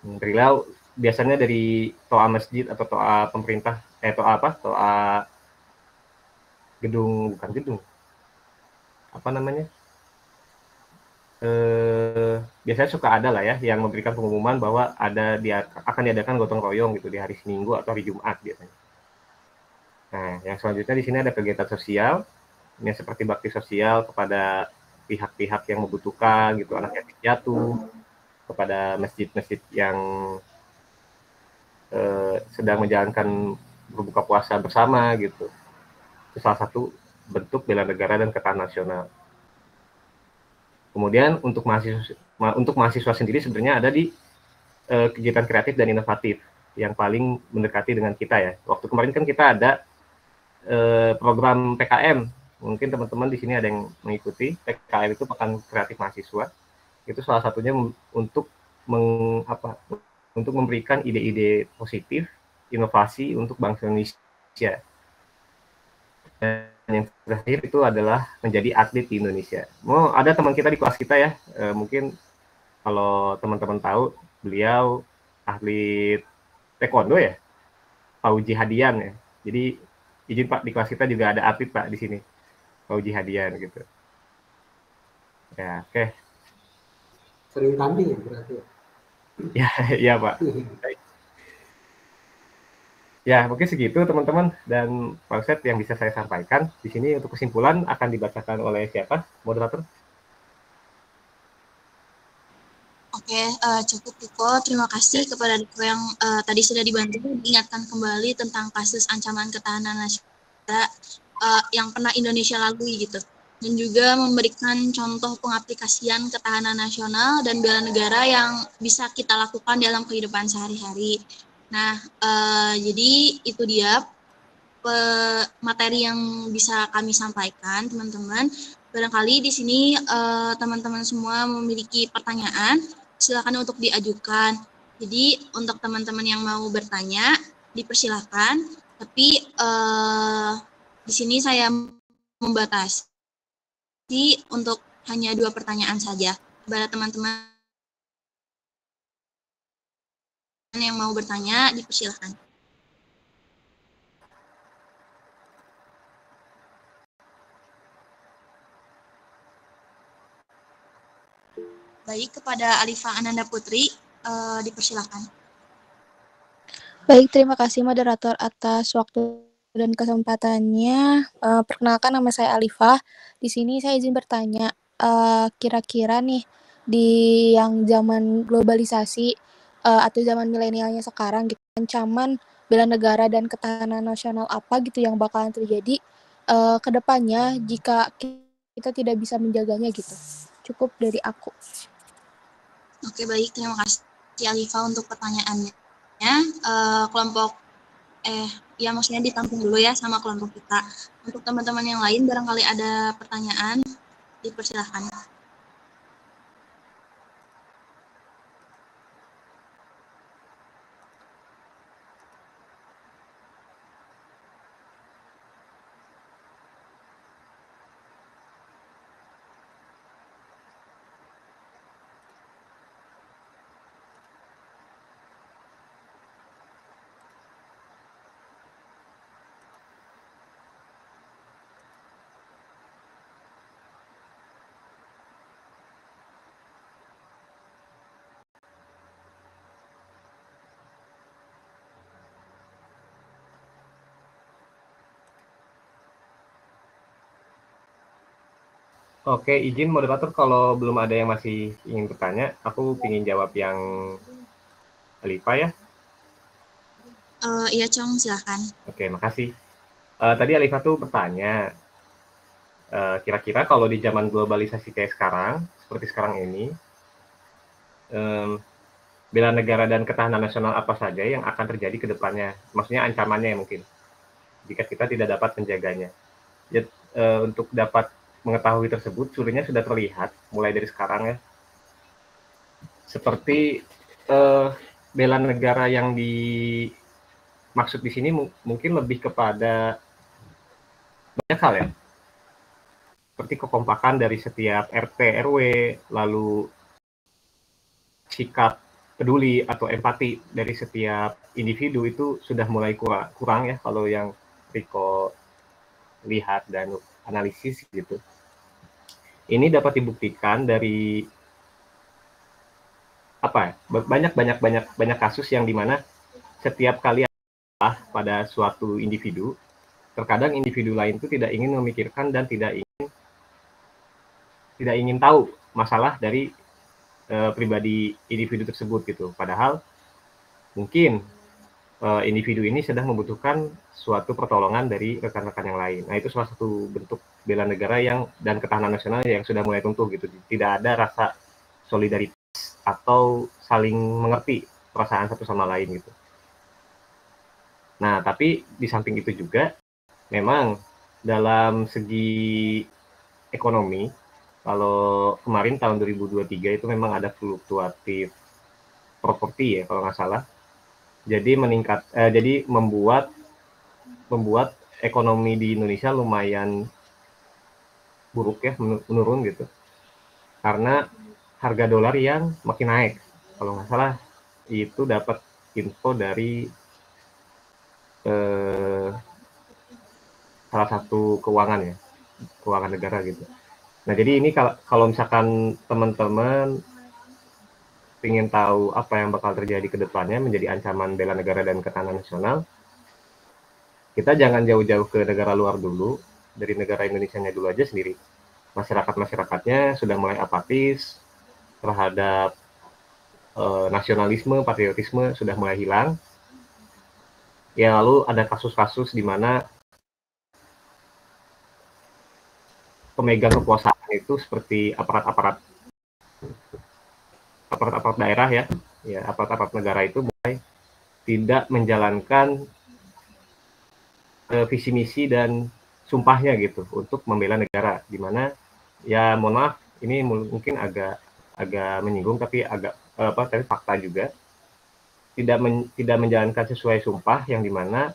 Rilau biasanya dari toa masjid atau toa pemerintah, toa gedung, bukan gedung, biasanya suka ada lah ya yang memberikan pengumuman bahwa akan diadakan gotong royong gitu di hari Minggu atau hari Jumat biasanya. Nah, yang selanjutnya di sini ada kegiatan sosial, ini seperti bakti sosial kepada pihak-pihak yang membutuhkan gitu, anak yatim piatu, kepada masjid-masjid yang sedang menjalankan berbuka puasa bersama gitu. Itu salah satu bentuk bela negara dan ketahanan nasional. Kemudian untuk mahasiswa sendiri sebenarnya ada di kegiatan kreatif dan inovatif yang paling mendekati dengan kita ya. Waktu kemarin kan kita ada program PKM. Mungkin teman-teman di sini ada yang mengikuti. PKM itu Pekan Kreatif Mahasiswa. Itu salah satunya untuk memberikan ide-ide positif, inovasi untuk bangsa Indonesia. Dan yang terakhir itu adalah menjadi atlet di Indonesia. Ada teman kita di kelas kita ya, mungkin kalau teman-teman tahu, beliau atlet taekwondo ya, Fauji Hadian ya. Jadi izin Pak, di kelas kita juga ada atlet Pak di sini, Fauji Hadian gitu. Ya, oke. Sering tanding ya berarti ya? Ya, iya Pak. Baik. Ya, mungkin segitu teman-teman dan Pak Ustadz yang bisa saya sampaikan. Di sini untuk kesimpulan akan dibacakan oleh siapa? Moderator? Oke, cukup Riko. Terima kasih kepada Riko yang tadi sudah dibantu diingatkan kembali tentang kasus ancaman ketahanan nasional yang pernah Indonesia lalui gitu. Dan juga memberikan contoh pengaplikasian ketahanan nasional dan bela negara yang bisa kita lakukan dalam kehidupan sehari-hari. Nah, jadi itu dia materi yang bisa kami sampaikan, teman-teman. Barangkali di sini teman-teman semua memiliki pertanyaan, silakan untuk diajukan. Jadi untuk teman-teman yang mau bertanya, dipersilakan. Tapi di sini saya membatasi untuk hanya 2 pertanyaan saja. Kepada teman-teman yang mau bertanya, dipersilakan. Baik, kepada Alifa Ananda Putri, dipersilakan. Baik, terima kasih moderator atas waktu dan kesempatannya. Perkenalkan, nama saya Alifah. Di sini saya izin bertanya, kira-kira nih di yang zaman globalisasi atau zaman milenialnya sekarang gitu, ancaman bela negara dan ketahanan nasional apa gitu yang bakalan terjadi ke depannya jika kita tidak bisa menjaganya gitu. Cukup dari aku. Oke, baik, terima kasih Alifa untuk pertanyaannya. Kelompok ya maksudnya ditampung dulu ya sama kelompok kita. Untuk teman-teman yang lain barangkali ada pertanyaan, dipersilahkan. Oke, izin moderator kalau belum ada yang masih ingin bertanya, aku ingin jawab yang Alifa ya. Iya, Cong, silakan. Oke, makasih. Tadi Alifa tuh bertanya, kira-kira kalau di zaman globalisasi kayak sekarang, seperti sekarang ini, bela negara dan ketahanan nasional apa saja yang akan terjadi ke depannya? Maksudnya ancamannya mungkin, jika kita tidak dapat menjaganya. Ya, untuk dapat mengetahui tersebut, curinya sudah terlihat mulai dari sekarang ya. Seperti bela negara yang dimaksud di sini mungkin lebih kepada banyak hal ya. Seperti kekompakan dari setiap RT, RW, lalu sikap peduli atau empati dari setiap individu itu sudah mulai kurang ya kalau yang Riko lihat dan analisis gitu. Ini dapat dibuktikan dari apa? Banyak kasus yang dimana setiap kali pada suatu individu, terkadang individu lain itu tidak ingin memikirkan dan tidak ingin tahu masalah dari pribadi individu tersebut gitu. Padahal mungkin individu ini sedang membutuhkan suatu pertolongan dari rekan-rekan yang lain. Nah, itu salah satu bentuk bela negara dan ketahanan nasional yang sudah mulai runtuh gitu. Tidak ada rasa solidaritas atau saling mengerti perasaan satu sama lain gitu. Nah, tapi di samping itu juga memang dalam segi ekonomi, kalau kemarin tahun 2023 itu memang ada fluktuatif properti ya kalau nggak salah. Jadi jadi membuat ekonomi di Indonesia lumayan buruk ya, menurun gitu. Karena harga dolar yang makin naik. Kalau nggak salah itu dapat info dari salah satu keuangan negara gitu. Nah, jadi ini kalau misalkan teman-teman ingin tahu apa yang bakal terjadi ke depannya menjadi ancaman bela negara dan ketahanan nasional, kita jangan jauh-jauh ke negara luar dulu, dari negara Indonesianya dulu aja sendiri. Masyarakatnya sudah mulai apatis terhadap nasionalisme, patriotisme sudah mulai hilang. Ya, lalu ada kasus-kasus di mana pemegang kekuasaan itu seperti aparat-aparat daerah ya aparat-aparat negara itu mulai tidak menjalankan visi misi dan sumpahnya gitu untuk membela negara, di mana ya mohon maaf ini mungkin agak menyinggung tapi tapi fakta juga tidak menjalankan sesuai sumpah yang dimana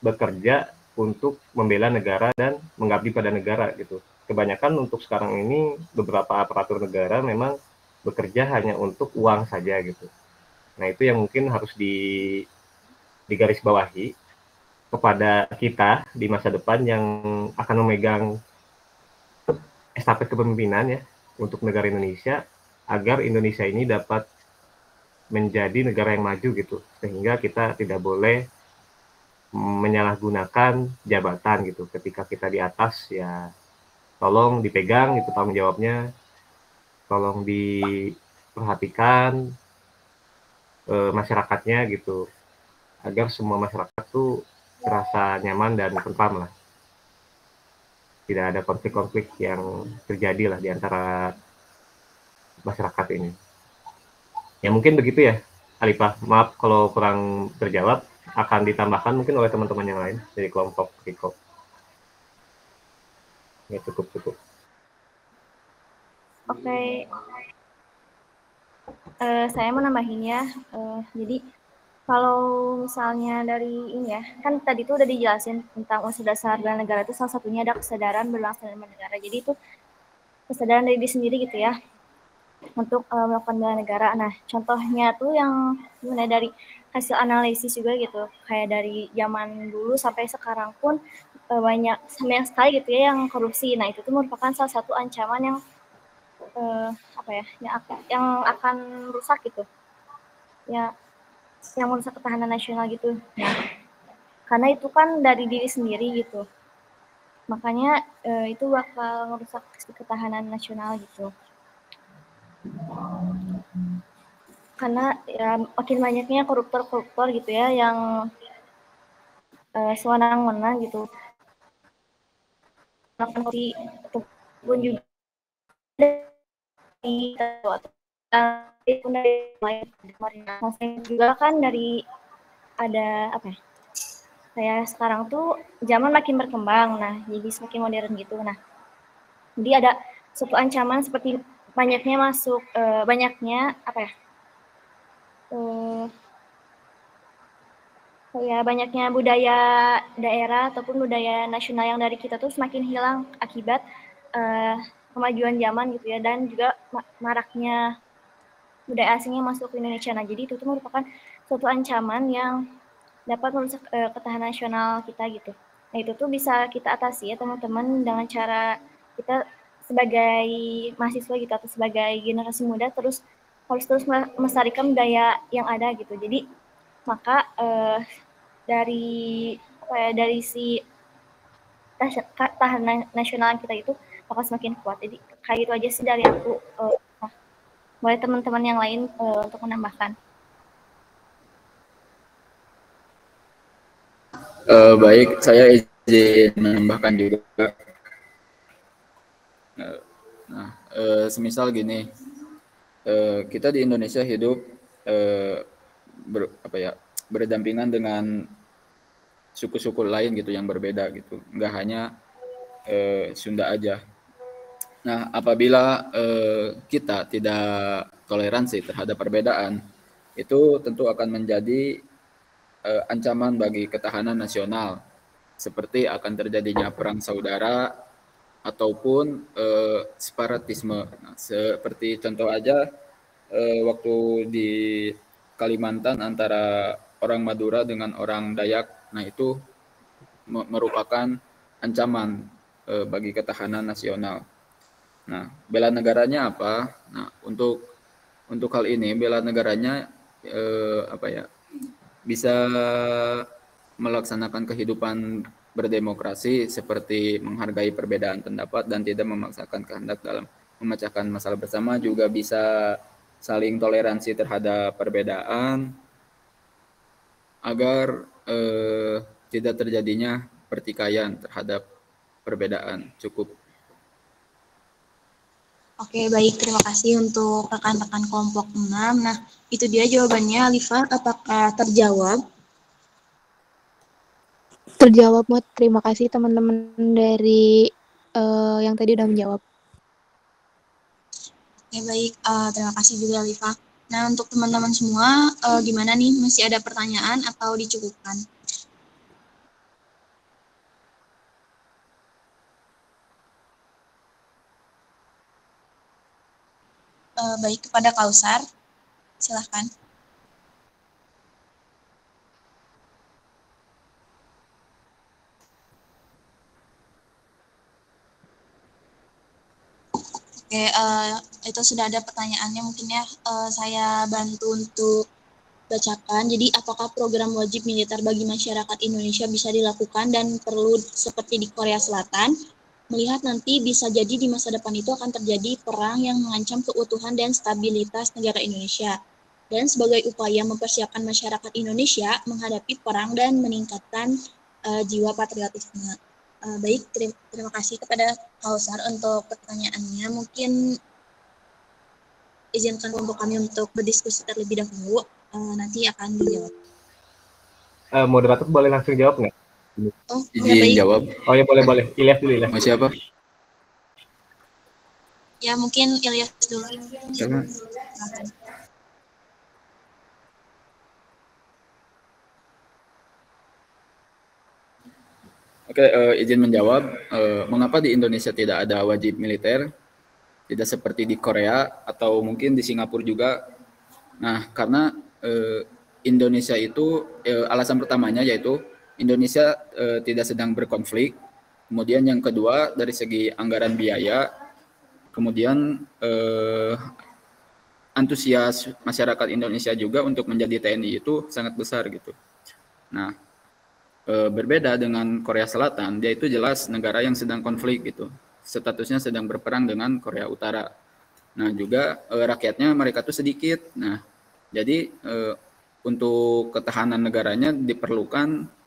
bekerja untuk membela negara dan mengabdi pada negara gitu. Kebanyakan untuk sekarang ini beberapa aparatur negara memang bekerja hanya untuk uang saja gitu. Nah, itu yang mungkin harus digarisbawahi kepada kita di masa depan yang akan memegang estafet kepemimpinan ya untuk negara Indonesia, agar Indonesia ini dapat menjadi negara yang maju gitu, sehingga kita tidak boleh menyalahgunakan jabatan gitu. Ketika kita di atas ya tolong dipegang itu tanggung jawabnya, tolong diperhatikan masyarakatnya gitu, agar semua masyarakat tuh terasa nyaman dan tentram lah, tidak ada konflik-konflik yang terjadi lah di antara masyarakat ini. Ya mungkin begitu ya Alifah, maaf kalau kurang terjawab, akan ditambahkan mungkin oleh teman-teman yang lain dari kelompok Riko. Ya cukup. Oke. Saya mau nambahin ya. Jadi kalau misalnya dari ini ya, kan tadi tuh udah dijelasin tentang unsur dasar bela negara itu salah satunya ada kesadaran berbangsa dan bernegara. Jadi itu kesadaran dari diri sendiri gitu ya untuk melakukan bela negara. Nah, contohnya tuh yang mulai dari hasil analisis juga gitu, kayak dari zaman dulu sampai sekarang pun banyak sekali gitu ya yang korupsi. Nah, itu tuh merupakan salah satu ancaman yang yang akan rusak gitu. Ya, yang merusak ketahanan nasional gitu. Nah, karena itu kan dari diri sendiri gitu. Makanya itu bakal merusak ketahanan nasional gitu. Karena ya makin banyaknya koruptor gitu ya yang sewenang-wenang gitu. Korupsi ataupun juga juga kan dari ada apa ya? Kayak sekarang tuh zaman makin berkembang, nah jadi semakin modern gitu. Nah, jadi ada suatu ancaman seperti banyaknya banyaknya budaya daerah ataupun budaya nasional yang dari kita tuh semakin hilang akibat kemajuan zaman gitu ya, dan juga maraknya budaya asing yang masuk ke Indonesia. Nah, jadi itu tuh merupakan suatu ancaman yang dapat merusak ketahanan nasional kita gitu. Nah, itu tuh bisa kita atasi ya teman-teman dengan cara kita sebagai mahasiswa gitu atau sebagai generasi muda harus terus melestarikan budaya yang ada gitu. Jadi maka dari si ketahanan nasional kita itu bakal semakin kuat. Jadi kayak itu aja sih dari aku. Boleh teman-teman yang lain untuk menambahkan. Baik, saya izin menambahkan juga. Nah, semisal gini, kita di Indonesia hidup berdampingan dengan suku-suku lain gitu yang berbeda gitu, nggak hanya Sunda aja. Nah, apabila kita tidak toleransi terhadap perbedaan, itu tentu akan menjadi ancaman bagi ketahanan nasional, seperti akan terjadinya perang saudara ataupun separatisme. Nah, seperti contoh aja waktu di Kalimantan antara orang Madura dengan orang Dayak. Nah, itu merupakan ancaman bagi ketahanan nasional. Nah, bela negaranya apa? Nah, untuk hal ini bela negaranya bisa melaksanakan kehidupan berdemokrasi seperti menghargai perbedaan pendapat dan tidak memaksakan kehendak dalam memecahkan masalah bersama, juga bisa saling toleransi terhadap perbedaan agar tidak terjadinya pertikaian terhadap perbedaan. Cukup. Oke, baik. Terima kasih untuk rekan-rekan kelompok 6. Nah, itu dia jawabannya, Alifah. Apakah terjawab? Terjawab, Mut. Terima kasih teman-teman dari yang tadi udah menjawab. Oke, baik. Terima kasih juga, Alifah. Nah, untuk teman-teman semua, gimana nih? Masih ada pertanyaan atau dicukupkan? Baik, kepada Kausar, silahkan. Oke, itu sudah ada pertanyaannya mungkin ya, saya bantu untuk bacakan. Jadi, apakah program wajib militer bagi masyarakat Indonesia bisa dilakukan dan perlu seperti di Korea Selatan? Melihat nanti bisa jadi di masa depan itu akan terjadi perang yang mengancam keutuhan dan stabilitas negara Indonesia. Dan sebagai upaya mempersiapkan masyarakat Indonesia menghadapi perang dan meningkatkan jiwa patriotisme. Baik, terima kasih kepada Kausar untuk pertanyaannya. Mungkin izinkan kelompok kami untuk berdiskusi terlebih dahulu, nanti akan dijawab. Moderator boleh langsung jawab nggak? Oh, Izin jawab. Oh ya, boleh. Ilyas dulu, Ilyas. Mau siapa? Ya, mungkin Ilyas dulu. Siapa? Oke, izin menjawab. Mengapa di Indonesia tidak ada wajib militer? Tidak seperti di Korea atau mungkin di Singapura juga. Nah, karena Indonesia itu alasan pertamanya yaitu Indonesia tidak sedang berkonflik. Kemudian yang kedua dari segi anggaran biaya, kemudian antusias masyarakat Indonesia juga untuk menjadi TNI itu sangat besar gitu. Nah, berbeda dengan Korea Selatan, dia itu jelas negara yang sedang konflik gitu. Statusnya sedang berperang dengan Korea Utara. Nah, juga rakyatnya mereka tuh sedikit. Nah, jadi untuk ketahanan negaranya diperlukan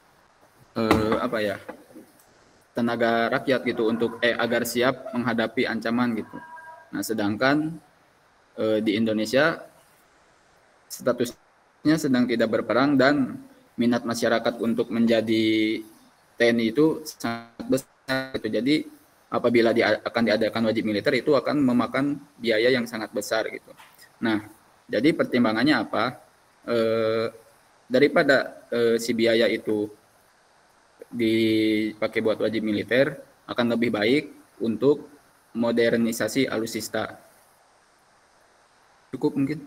tenaga rakyat gitu untuk agar siap menghadapi ancaman gitu. Nah, sedangkan di Indonesia statusnya sedang tidak berperang dan minat masyarakat untuk menjadi TNI itu sangat besar gitu. Jadi apabila akan diadakan wajib militer itu akan memakan biaya yang sangat besar gitu. Nah, jadi pertimbangannya apa? Daripada si biaya itu dipakai buat wajib militer, akan lebih baik untuk modernisasi alutsista. Cukup mungkin.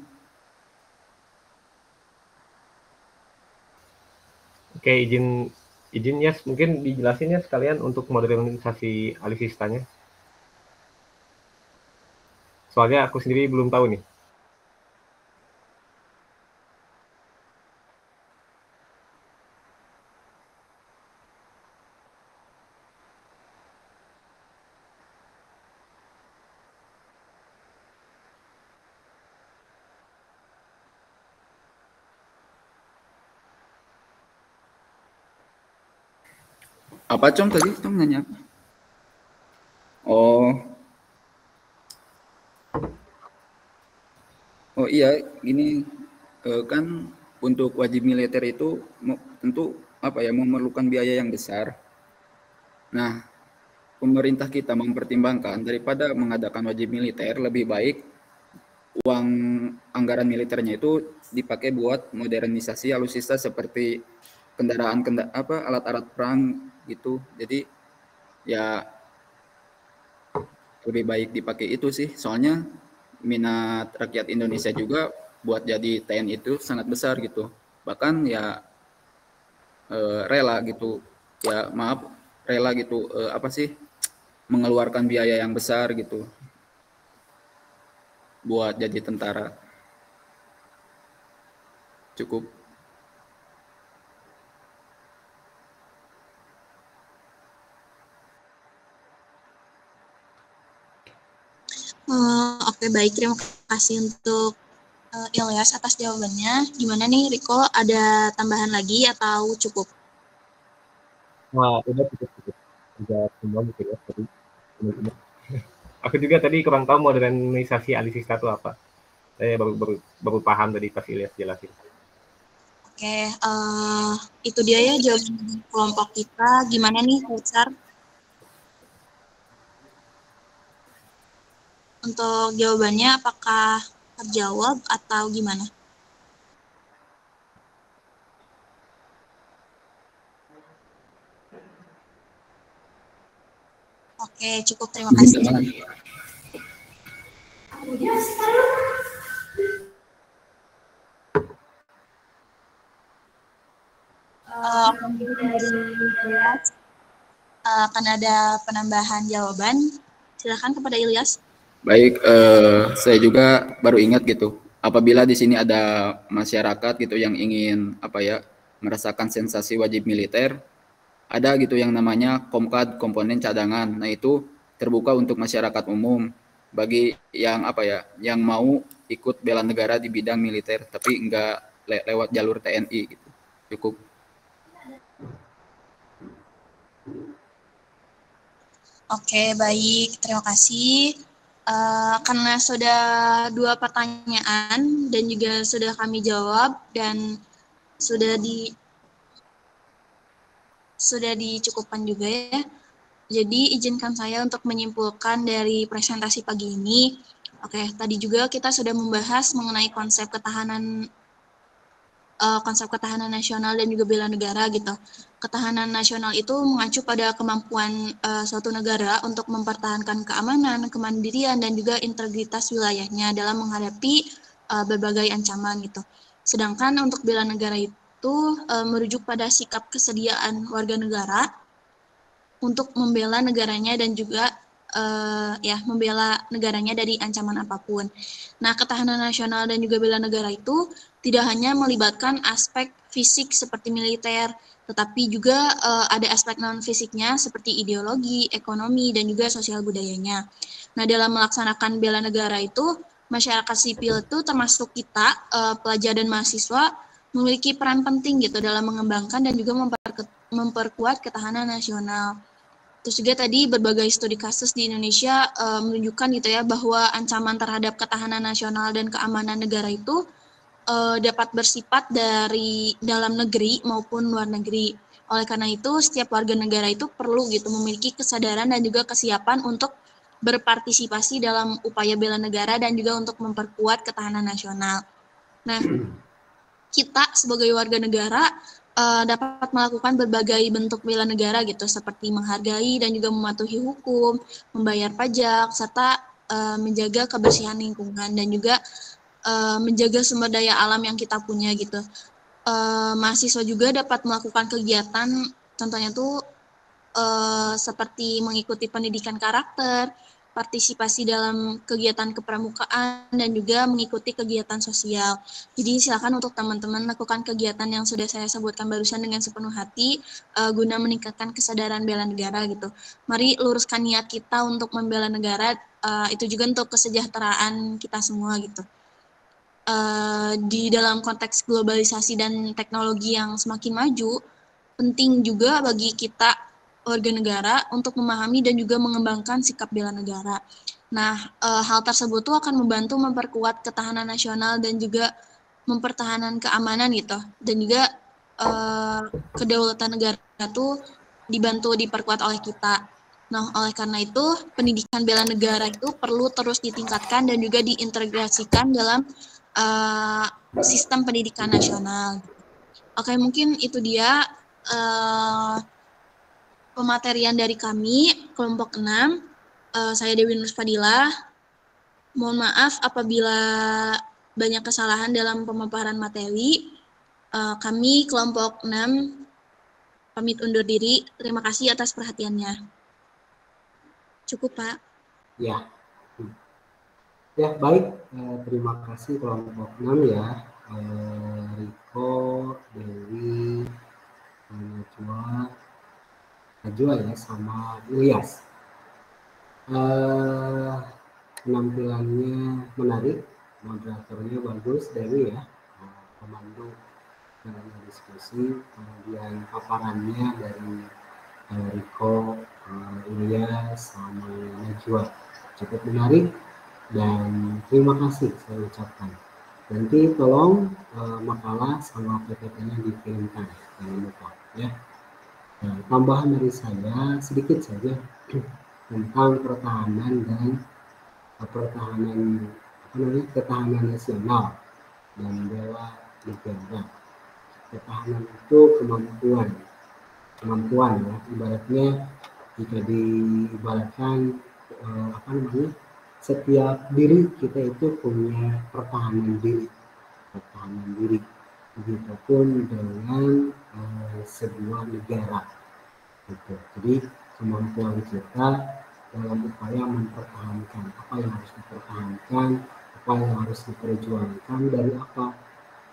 Oke, izin ya, mungkin dijelasin ya sekalian untuk modernisasi alutsistanya. Soalnya aku sendiri belum tahu nih. Apa Com tadi? Com nanya apa? Oh iya, gini kan untuk wajib militer itu tentu memerlukan biaya yang besar. Nah, pemerintah kita mempertimbangkan daripada mengadakan wajib militer, lebih baik uang anggaran militernya itu dipakai buat modernisasi alutsista seperti alat-alat perang gitu. Jadi ya lebih baik dipakai itu sih. Soalnya minat rakyat Indonesia juga buat jadi TNI itu sangat besar gitu. Bahkan ya rela gitu, ya maaf, rela gitu, apa sih, mengeluarkan biaya yang besar gitu buat jadi tentara. Cukup. Oke, baik. Terima kasih untuk Ilyas atas jawabannya. Gimana nih, Riko? Ada tambahan lagi atau cukup? Wah, udah cukup. Udah semua gitu ya tadi. Aku juga tadi kurang tahu modernisasi alutsista itu apa. Saya baru paham tadi pas Ilyas jelasin. Oke, itu dia ya jawaban kelompok kita. Gimana nih, Faisal? Untuk jawabannya apakah terjawab atau gimana? Oke, cukup. Terima kasih. Akan ada penambahan jawaban. Silakan kepada Ilyas. Baik, saya juga baru ingat gitu. Apabila di sini ada masyarakat gitu yang ingin apa ya, merasakan sensasi wajib militer, ada gitu yang namanya Komkad, komponen cadangan. Nah, itu terbuka untuk masyarakat umum bagi yang apa ya, yang mau ikut bela negara di bidang militer tapi enggak lewat jalur TNI gitu. Cukup. Oke, baik. Terima kasih. Karena sudah 2 pertanyaan dan juga sudah kami jawab dan sudah dicukupkan juga ya. Jadi izinkan saya untuk menyimpulkan dari presentasi pagi ini. Oke, tadi juga kita sudah membahas mengenai konsep ketahanan nasional dan juga bela negara gitu. Ketahanan nasional itu mengacu pada kemampuan suatu negara untuk mempertahankan keamanan, kemandirian, dan juga integritas wilayahnya dalam menghadapi berbagai ancaman gitu. Sedangkan untuk bela negara itu merujuk pada sikap kesediaan warga negara untuk membela negaranya dan juga membela negaranya dari ancaman apapun. Nah, ketahanan nasional dan juga bela negara itu tidak hanya melibatkan aspek fisik seperti militer, tetapi juga ada aspek non-fisiknya seperti ideologi, ekonomi, dan juga sosial budayanya. Nah, dalam melaksanakan bela negara itu, masyarakat sipil itu termasuk kita, pelajar dan mahasiswa, memiliki peran penting gitu dalam mengembangkan dan juga memperkuat ketahanan nasional. Terus juga tadi berbagai studi kasus di Indonesia menunjukkan gitu ya bahwa ancaman terhadap ketahanan nasional dan keamanan negara itu dapat bersifat dari dalam negeri maupun luar negeri. Oleh karena itu, setiap warga negara itu perlu gitu memiliki kesadaran dan juga kesiapan untuk berpartisipasi dalam upaya bela negara dan juga untuk memperkuat ketahanan nasional. Nah, kita sebagai warga negara dapat melakukan berbagai bentuk bela negara gitu, seperti menghargai dan juga mematuhi hukum, membayar pajak, serta menjaga kebersihan lingkungan dan juga menjaga sumber daya alam yang kita punya gitu. Mahasiswa juga dapat melakukan kegiatan, contohnya tuh seperti mengikuti pendidikan karakter, partisipasi dalam kegiatan kepramukaan, dan juga mengikuti kegiatan sosial. Jadi silakan untuk teman-teman lakukan kegiatan yang sudah saya sebutkan barusan dengan sepenuh hati guna meningkatkan kesadaran bela negara gitu. Mari luruskan niat kita untuk membela negara, itu juga untuk kesejahteraan kita semua gitu. Di dalam konteks globalisasi dan teknologi yang semakin maju, penting juga bagi kita warga negara untuk memahami dan juga mengembangkan sikap bela negara. Nah, hal tersebut tuh akan membantu memperkuat ketahanan nasional dan juga mempertahankan keamanan gitu. Dan juga kedaulatan negara itu dibantu diperkuat oleh kita. Nah, oleh karena itu, pendidikan bela negara itu perlu terus ditingkatkan dan juga diintegrasikan dalam sistem pendidikan nasional. Oke, mungkin itu dia pematerian dari kami, kelompok 6. Saya Dewi Nur Fadilah. Mohon maaf apabila banyak kesalahan dalam pemaparan materi. Kami kelompok 6 pamit undur diri. Terima kasih atas perhatiannya. Cukup, Pak. Ya. Ya, baik. Terima kasih kelompok 6 ya. Riko, Dewi, Najwa ya, sama Ilyas. Penampilannya menarik, moderatornya bagus, Dewi ya, pemandu dalam diskusi, kemudian paparannya dari Riko, Ilyas, sama Najwa cukup menarik, dan terima kasih saya ucapkan. Nanti tolong makalah sama PPT-nya dikirimkan, jangan lupa ya. Nah, tambahan dari saya sedikit saja tentang pertahanan dan ketahanan nasional dan bela negara. Ketahanan itu kemampuan ya, ibaratnya jika diibaratkan setiap diri kita itu punya pertahanan diri, begitupun dengan sebuah negara gitu. Jadi kemampuan kita dalam upaya mempertahankan apa yang harus dipertahankan, apa yang harus diperjuangkan, dari apa?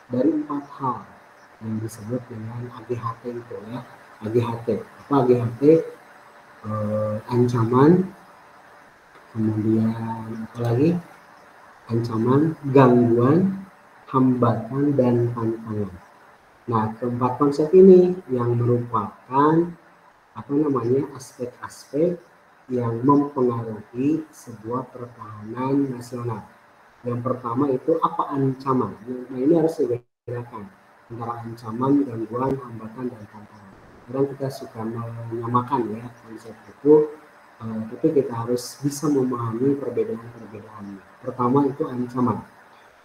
Dari 4 hal yang disebut dengan AGHT itu ya. AGHT, apa AGHT? Ancaman, kemudian apalagi? Ancaman, gangguan, hambatan, dan tantangan. Nah, keempat konsep ini yang merupakan aspek-aspek yang mempengaruhi sebuah pertahanan nasional. Yang pertama itu apa ancaman? Nah, ini harus dibedakan antara ancaman, gangguan, hambatan, dan tantangan. Kadang kita suka menyamakan ya konsep itu, tapi kita harus bisa memahami perbedaan-perbedaannya. Pertama itu ancaman.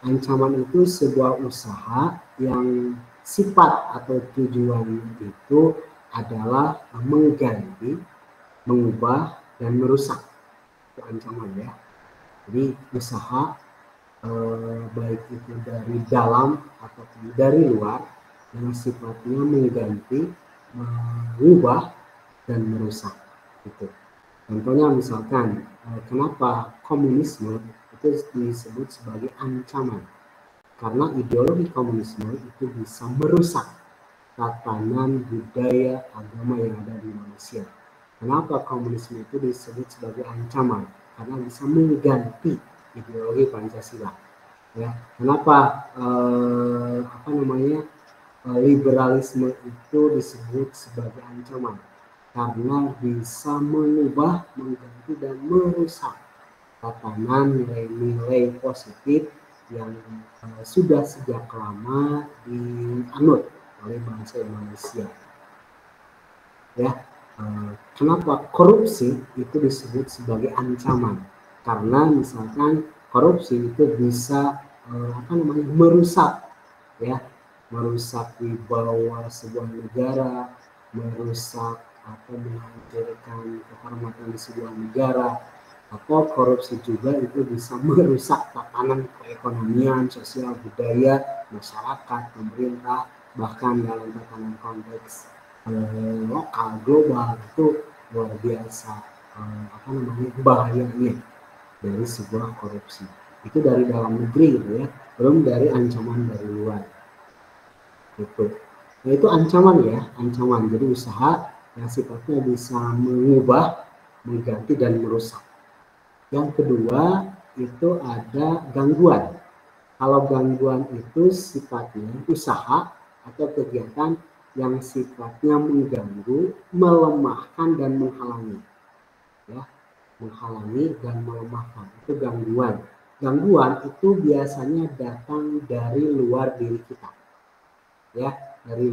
Ancaman itu sebuah usaha yang sifat atau tujuannya itu adalah mengganti, mengubah, dan merusak. Itu ancaman ya. Jadi usaha baik itu dari dalam ataupun dari luar yang sifatnya mengganti, mengubah, dan merusak. Gitu. Contohnya misalkan kenapa komunisme itu disebut sebagai ancaman? Karena ideologi komunisme itu bisa merusak tatanan budaya agama yang ada di Indonesia. Kenapa komunisme itu disebut sebagai ancaman? Karena bisa mengganti ideologi Pancasila. Ya, kenapa liberalisme itu disebut sebagai ancaman? Karena bisa mengubah, mengganti, dan merusak tatanan nilai-nilai positif yang sudah sejak lama dianut oleh bangsa Indonesia. Ya, kenapa korupsi itu disebut sebagai ancaman? Karena misalkan korupsi itu bisa merusak, ya, merusak wibawa sebuah negara, merusak atau menghancurkan kehormatan di sebuah negara. Atau korupsi juga itu bisa merusak tatanan perekonomian, sosial, budaya, masyarakat, pemerintah, bahkan dalam tatanan konteks lokal, global, itu luar biasa bahayanya dari sebuah korupsi. Itu dari dalam negeri gitu ya, belum dari ancaman dari luar. Gitu. Nah, itu ancaman ya, ancaman. Jadi usaha yang sifatnya bisa mengubah, mengganti, dan merusak. Yang kedua itu ada gangguan. Kalau gangguan itu sifatnya usaha atau kegiatan yang sifatnya mengganggu, melemahkan, dan menghalangi. Ya, menghalangi dan melemahkan, itu gangguan. Gangguan itu biasanya datang dari luar diri kita. Ya, dari